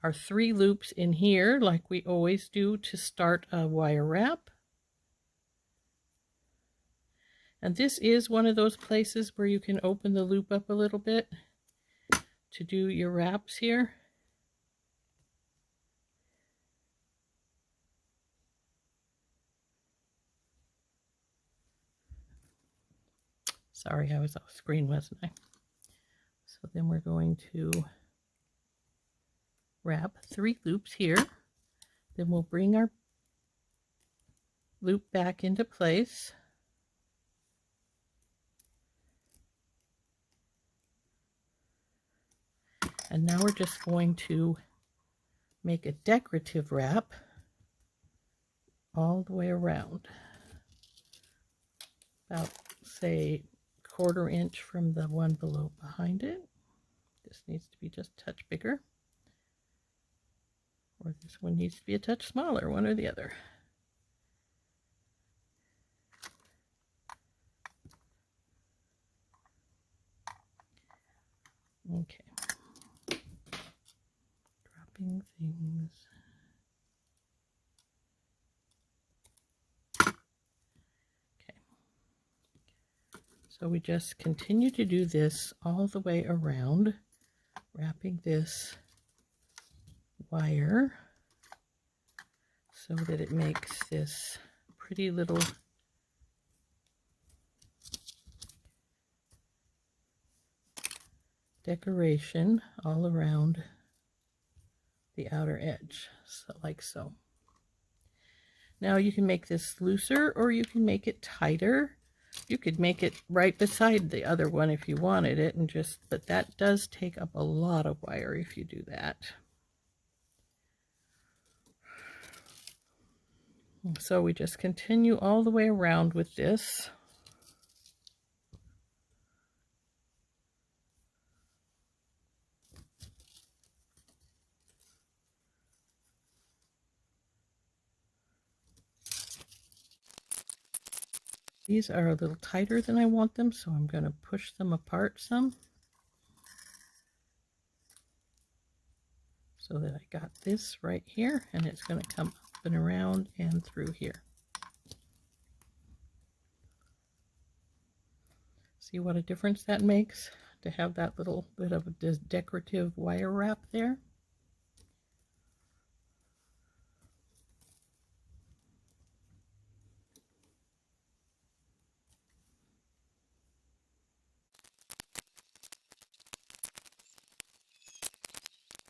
our 3 loops in here like we always do to start a wire wrap. And this is one of those places where you can open the loop up a little bit to do your wraps here. Sorry, I was off screen, wasn't I? So then we're going to wrap 3 loops here. Then we'll bring our loop back into place. And now we're just going to make a decorative wrap all the way around. About, say, 1/4 inch from the one below behind it. This needs to be just a touch bigger. Or this one needs to be a touch smaller, one or the other. Okay. Dropping things. So we just continue to do this all the way around, wrapping this wire so that it makes this pretty little decoration all around the outer edge, so like so. Now you can make this looser or you can make it tighter. You could make it right beside the other one if you wanted it, and just, but that does take up a lot of wire if you do that. So we just continue all the way around with this. These are a little tighter than I want them, so I'm going to push them apart some so that I got this right here, and it's going to come up and around and through here. See what a difference that makes to have that little bit of a decorative wire wrap there?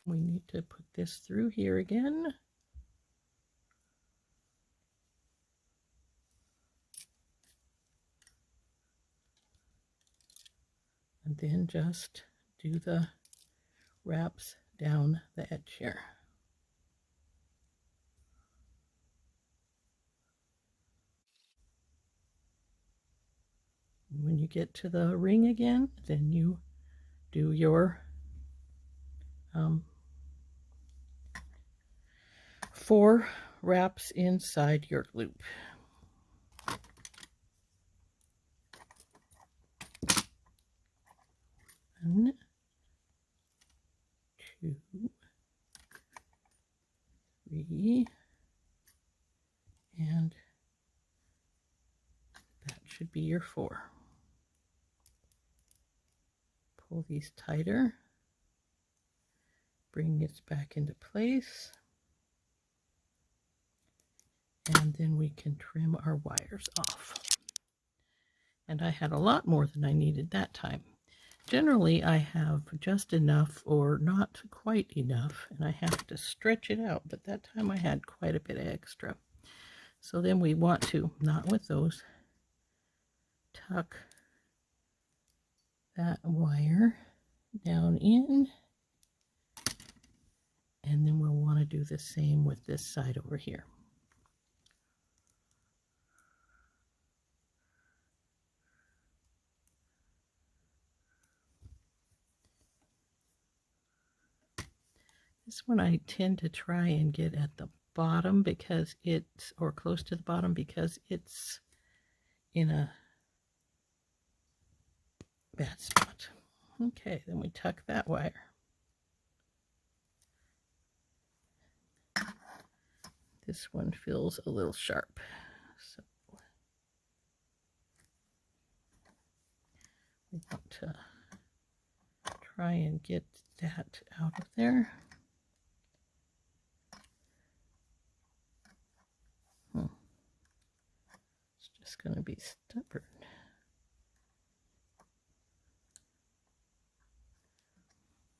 We need to put this through here again. And then just do the wraps down the edge here. When you get to the ring again, then you do your 4 wraps inside your loop. 1, 2, 3, and that should be your 4. Pull these tighter, bring this back into place, and then we can trim our wires off. And I had a lot more than I needed that time. Generally, I have just enough or not quite enough, and I have to stretch it out, but that time I had quite a bit of extra. So then we want to, not with those, tuck that wire down in, and then we'll want to do the same with this side over here. This one I tend to try and get at the bottom because it's, or close to the bottom, because it's in a bad spot. Okay, then we tuck that wire. This one feels a little sharp, so we want to try and get that out of there. It's just going to be stubborn.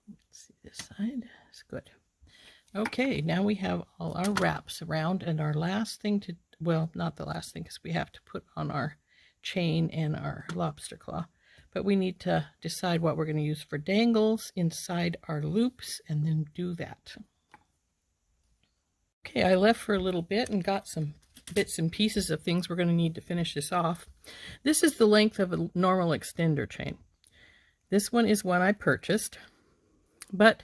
Let's see this side. It's good. Okay, now we have all our wraps around, and our last thing to, well, not the last thing because we have to put on our chain and our lobster claw, but we need to decide what we're going to use for dangles inside our loops and then do that. Okay, I left for a little bit and got some bits and pieces of things we're going to need to finish this off. This is the length of a normal extender chain. This one is one I purchased, but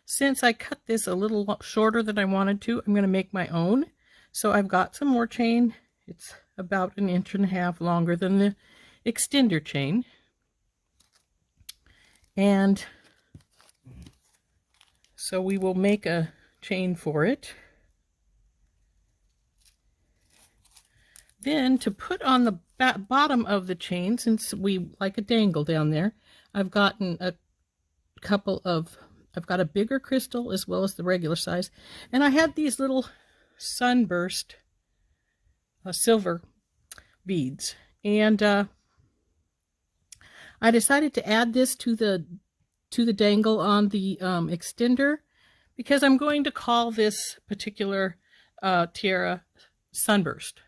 since I cut this a little shorter than I wanted to, I'm going to make my own. So I've got some more chain. It's about 1.5 inches longer than the extender chain. And so we will make a chain for it. Then to put on the bottom of the chain, since we like a dangle down there, I've gotten a couple of, I've got a bigger crystal as well as the regular size, and I had these little Sunburst silver beads, and I decided to add this to the dangle on the extender because I'm going to call this particular tiara Sunburst,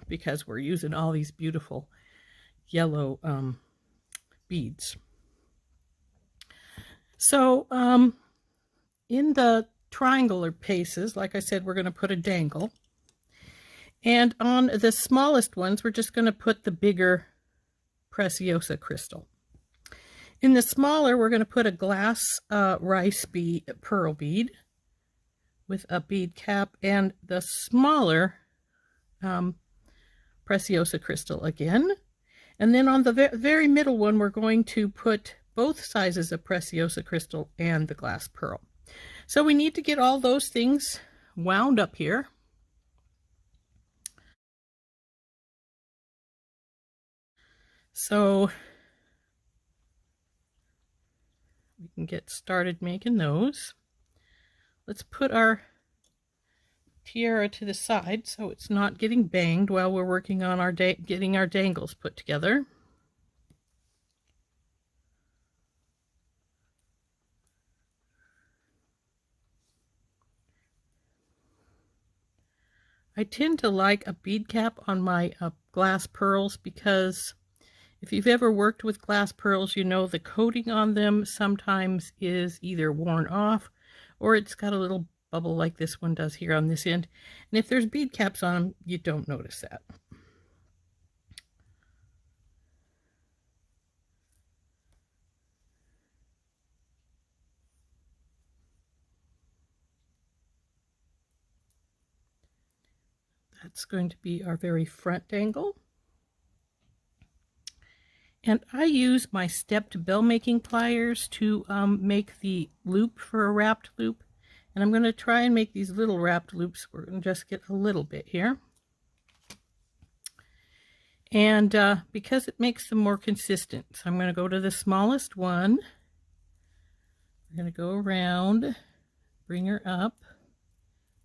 because we're using all these beautiful yellow beads. So in the triangular pieces, like I said, we're going to put a dangle. And on the smallest ones, we're just going to put the bigger Preciosa crystal. In the smaller, we're going to put a glass rice bead, pearl bead with a bead cap, and the smaller Preciosa crystal again. And then on the very middle one, we're going to put both sizes of Preciosa crystal and the glass pearl. So we need to get all those things wound up here. So we can get started making those. Let's put our tiara to the side so it's not getting banged while we're working on our getting our dangles put together. I tend to like a bead cap on my glass pearls because If you've ever worked with glass pearls, you know the coating on them sometimes is either worn off or it's got a little bubble like this one does here on this end. And if there's bead caps on them, you don't notice that. That's going to be our very front dangle. And I use my stepped bell making pliers to make the loop for a wrapped loop. And I'm going to try and make these little wrapped loops. We're going to just get a little bit here. And because it makes them more consistent, so I'm going to go to the smallest one. I'm going to go around, bring her up,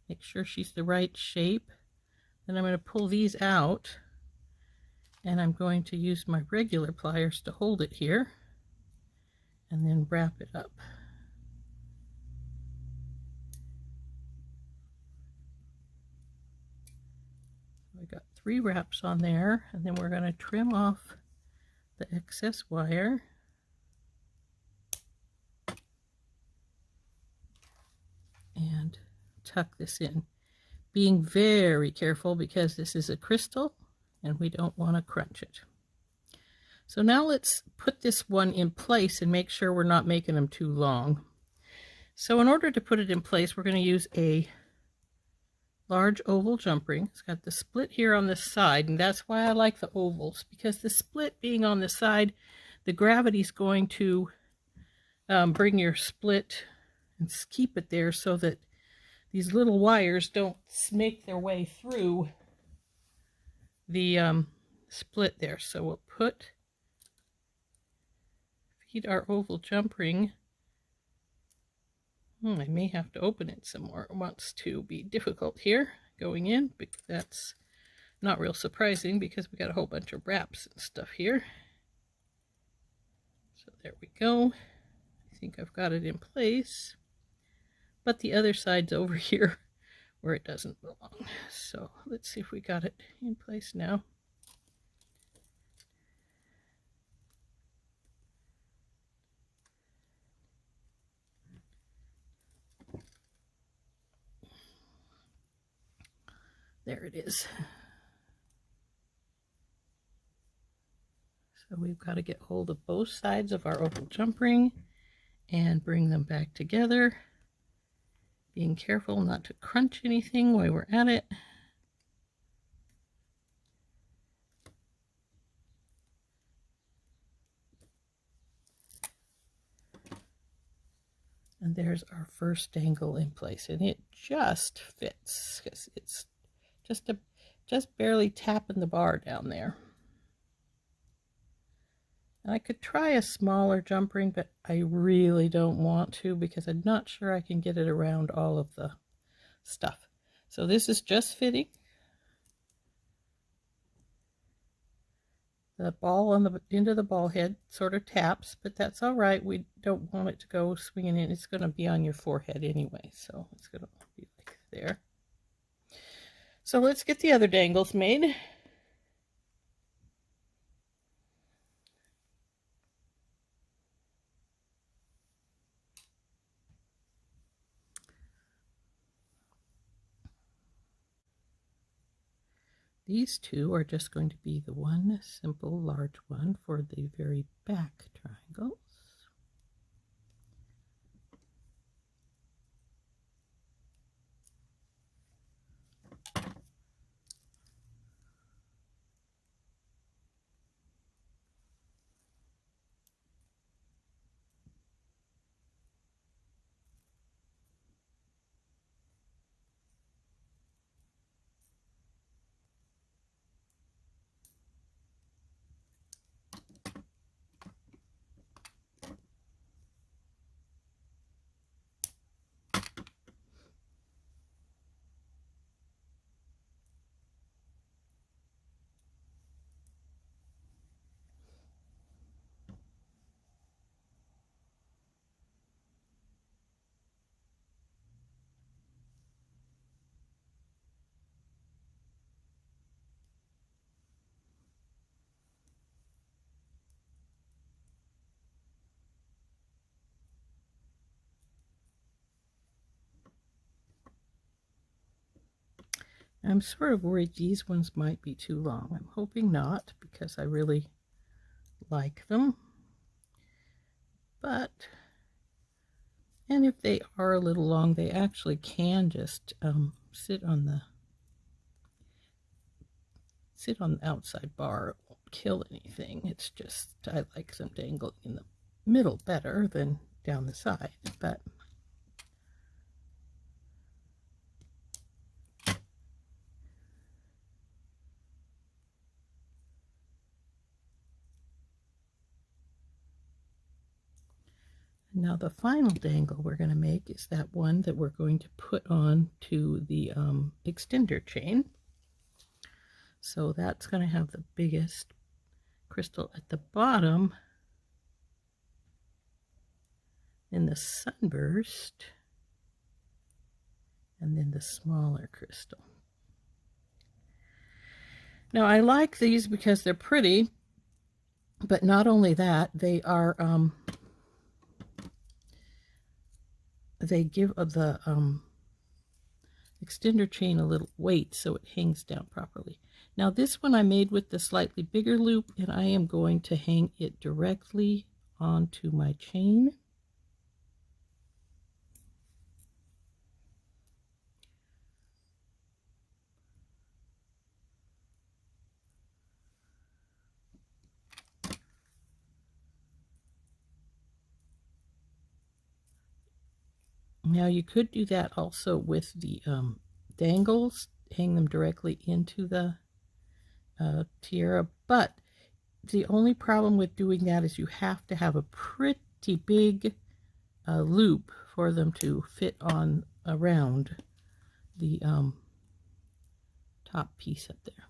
make sure she's the right shape. Then I'm going to pull these out, and I'm going to use my regular pliers to hold it here, and then wrap it up. I got 3 wraps on there, and then we're going to trim off the excess wire. And tuck this in, being very careful because this is a crystal and we don't want to crunch it. So now let's put this one in place and make sure we're not making them too long. So in order to put it in place, we're going to use a large oval jump ring. It's got the split here on the side, and that's why I like the ovals, because the split being on the side, the gravity is going to bring your split and keep it there so that these little wires don't snake their way through the split there. So we'll feed our oval jump ring. I may have to open it some more. It wants to be difficult here going in, but that's not real surprising because we got a whole bunch of wraps and stuff here. So there we go. I think I've got it in place, but the other side's over here where it doesn't belong. So let's see if we got it in place now. There it is. So we've got to get hold of both sides of our oval jump ring and bring them back together, being careful not to crunch anything while we're at it. And there's our first dangle in place, and it just fits because it's just barely tapping the bar down there. And I could try a smaller jump ring, but I really don't want to because I'm not sure I can get it around all of the stuff. So this is just fitting. The ball on the end of the ball head sort of taps, but that's all right. We don't want it to go swinging in. It's going to be on your forehead anyway, so it's going to be like there. So let's get the other dangles made. These two are just going to be the one simple large one for the very back triangles. I'm sort of worried these ones might be too long. I'm hoping not, because I really like them. But, and if they are a little long, they actually can just sit on the outside bar. It won't kill anything. It's just I like them dangling in the middle better than down the side. But now the final dangle we're going to make is that one that we're going to put on to the extender chain. So that's going to have the biggest crystal at the bottom, then the Sunburst, and then the smaller crystal. Now I like these because they're pretty, but not only that, they are they give the extender chain a little weight so it hangs down properly. Now this one I made with the slightly bigger loop, and I am going to hang it directly onto my chain. Now you could do that also with the dangles, hang them directly into the tiara, but the only problem with doing that is you have to have a pretty big loop for them to fit on around the top piece up there.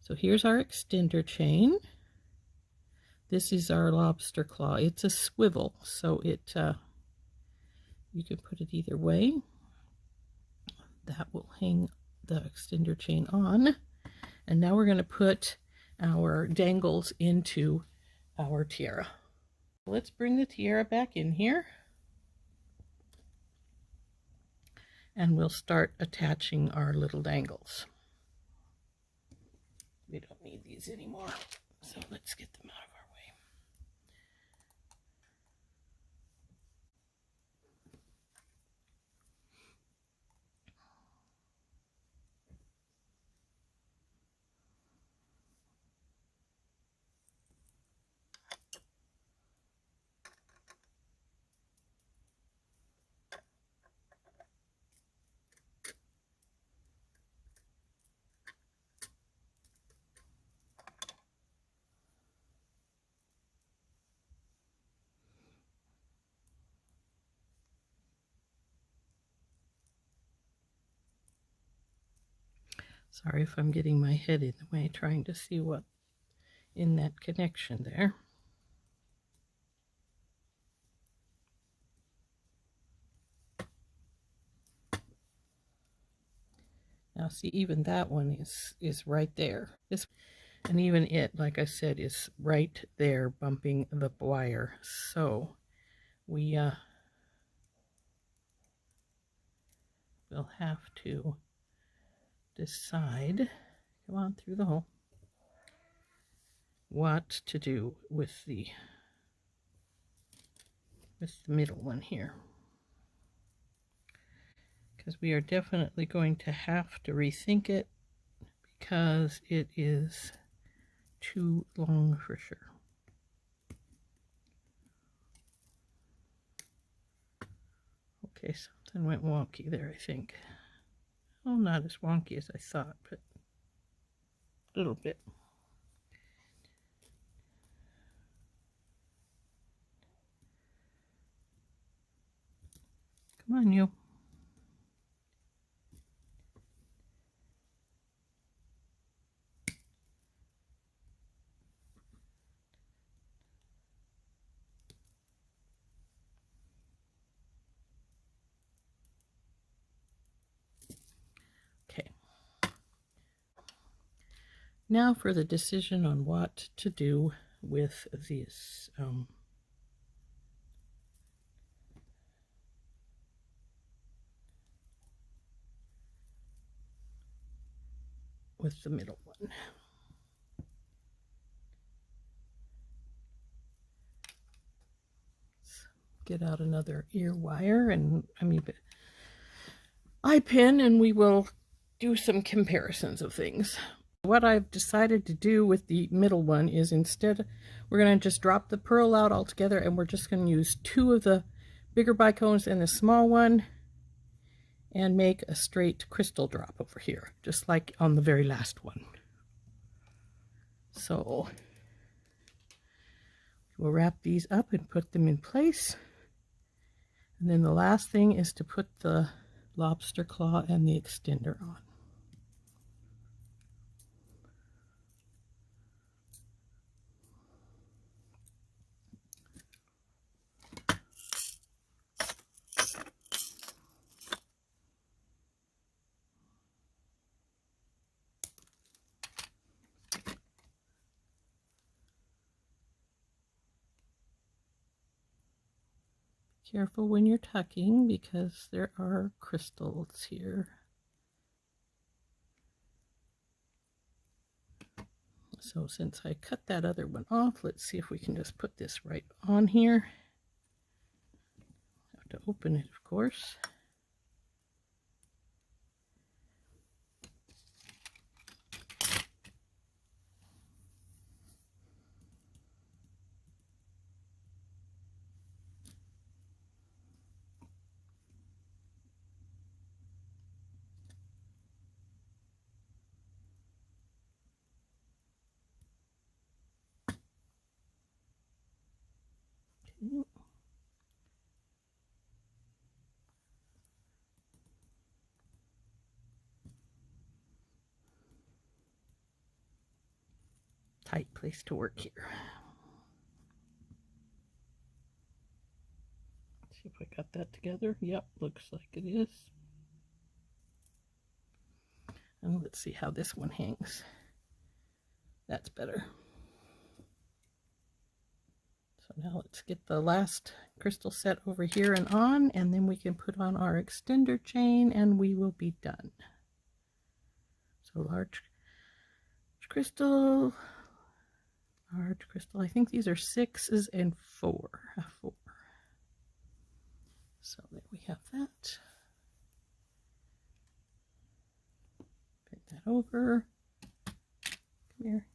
So here's our extender chain. This is our lobster claw. It's a swivel, so it you can put it either way. That will hang the extender chain on. And now we're going to put our dangles into our tiara. Let's bring the tiara back in here. And we'll start attaching our little dangles. We don't need these anymore, so let's get them out of our way. Sorry if I'm getting my head in the way trying to see what in that connection there. Now see, even that one is right there. This, and even it, like I said, is right there bumping the wire. So we will have to decide, come on through the hole, what to do with the middle one here. Because we are definitely going to have to rethink it because it is too long for sure. Okay, something went wonky there, I think. Well, not as wonky as I thought, but a little bit. Come on, you. Okay. Now for the decision on what to do with this with the middle one. Get out another ear wire and eye pin, and we will do some comparisons of things. What I've decided to do with the middle one is instead we're going to just drop the pearl out altogether, and we're just going to use 2 of the bigger bicones and the small one and make a straight crystal drop over here, just like on the very last one. So we'll wrap these up and put them in place. And then the last thing is to put the lobster claw and the extender on. Careful when you're tucking because there are crystals here. So since I cut that other one off, let's see if we can just put this right on here. Have to open it, of course. Tight place to work here. See if I got that together. Yep, looks like it is. And let's see how this one hangs. That's better. So now let's get the last crystal set over here and on, and then we can put on our extender chain and we will be done. So large crystal, large crystal. I think these are 6s and 4. So there we have that. Bring that over. Come here.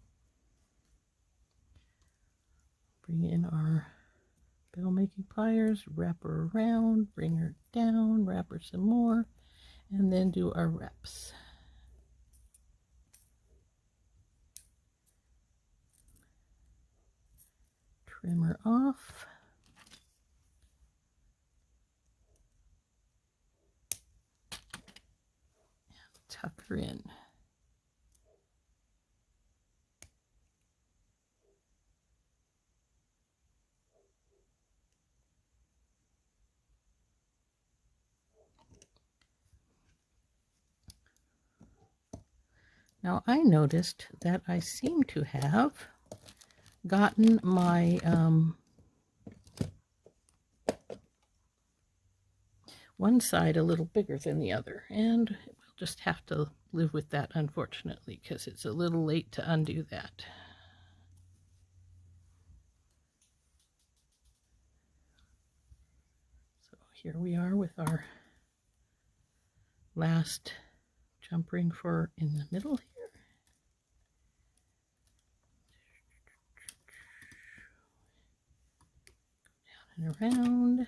Bring in our bell making pliers, wrap her around, bring her down, wrap her some more, and then do our wraps. Trim her off. And tuck her in. Now I noticed that I seem to have gotten my one side a little bigger than the other, and we'll just have to live with that, unfortunately, because it's a little late to undo that. So here we are with our last jump ring for in the middle here. Go down and around.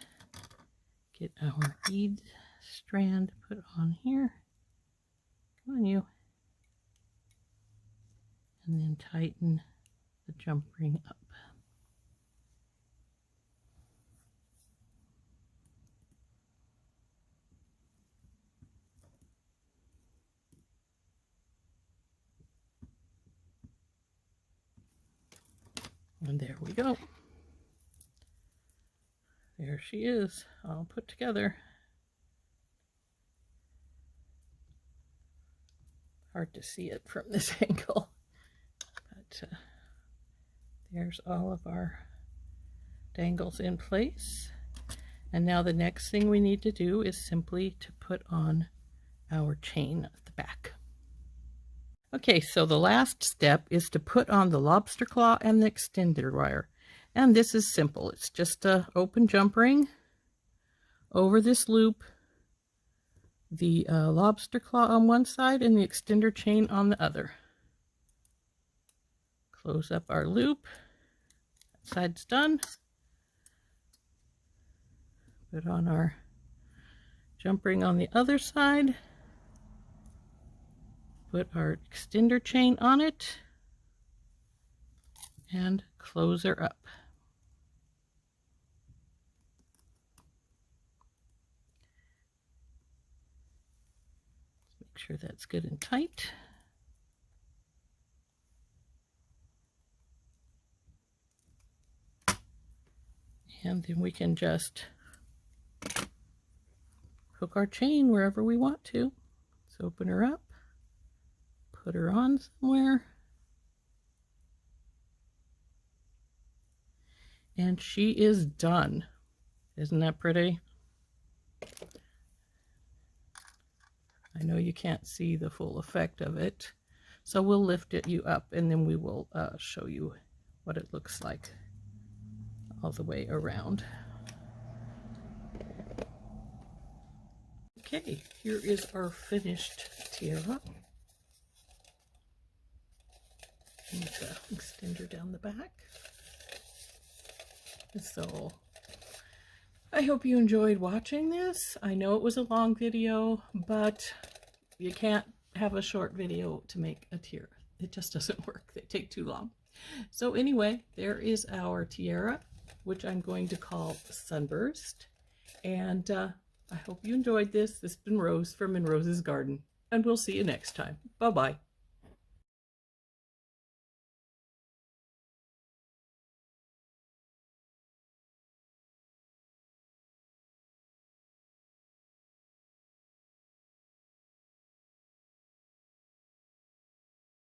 Get our bead strand put on here. Come on, you. And then tighten the jump ring up. And there we go. There she is, all put together. Hard to see it from this angle, but there's all of our dangles in place. And now the next thing we need to do is simply to put on our chain at the back. Okay, so the last step is to put on the lobster claw and the extender wire. And this is simple. It's just a open jump ring over this loop, the lobster claw on one side and the extender chain on the other. Close up our loop. That side's done. Put on our jump ring on the other side. Put our extender chain on it and close her up. Make sure that's good and tight. And then we can just hook our chain wherever we want to. Let's open her up, put her on somewhere, and she is done. Isn't that pretty? I know you can't see the full effect of it, so we'll lift you up and then we will show you what it looks like all the way around. Okay, here is our finished tiara. And the extender down the back. So I hope you enjoyed watching this. I know it was a long video, but you can't have a short video to make a tiara. It just doesn't work. They take too long. So anyway, there is our tiara, which I'm going to call Sunburst. And I hope you enjoyed this. This has been Rose from In Rose's Garden. And we'll see you next time. Bye-bye.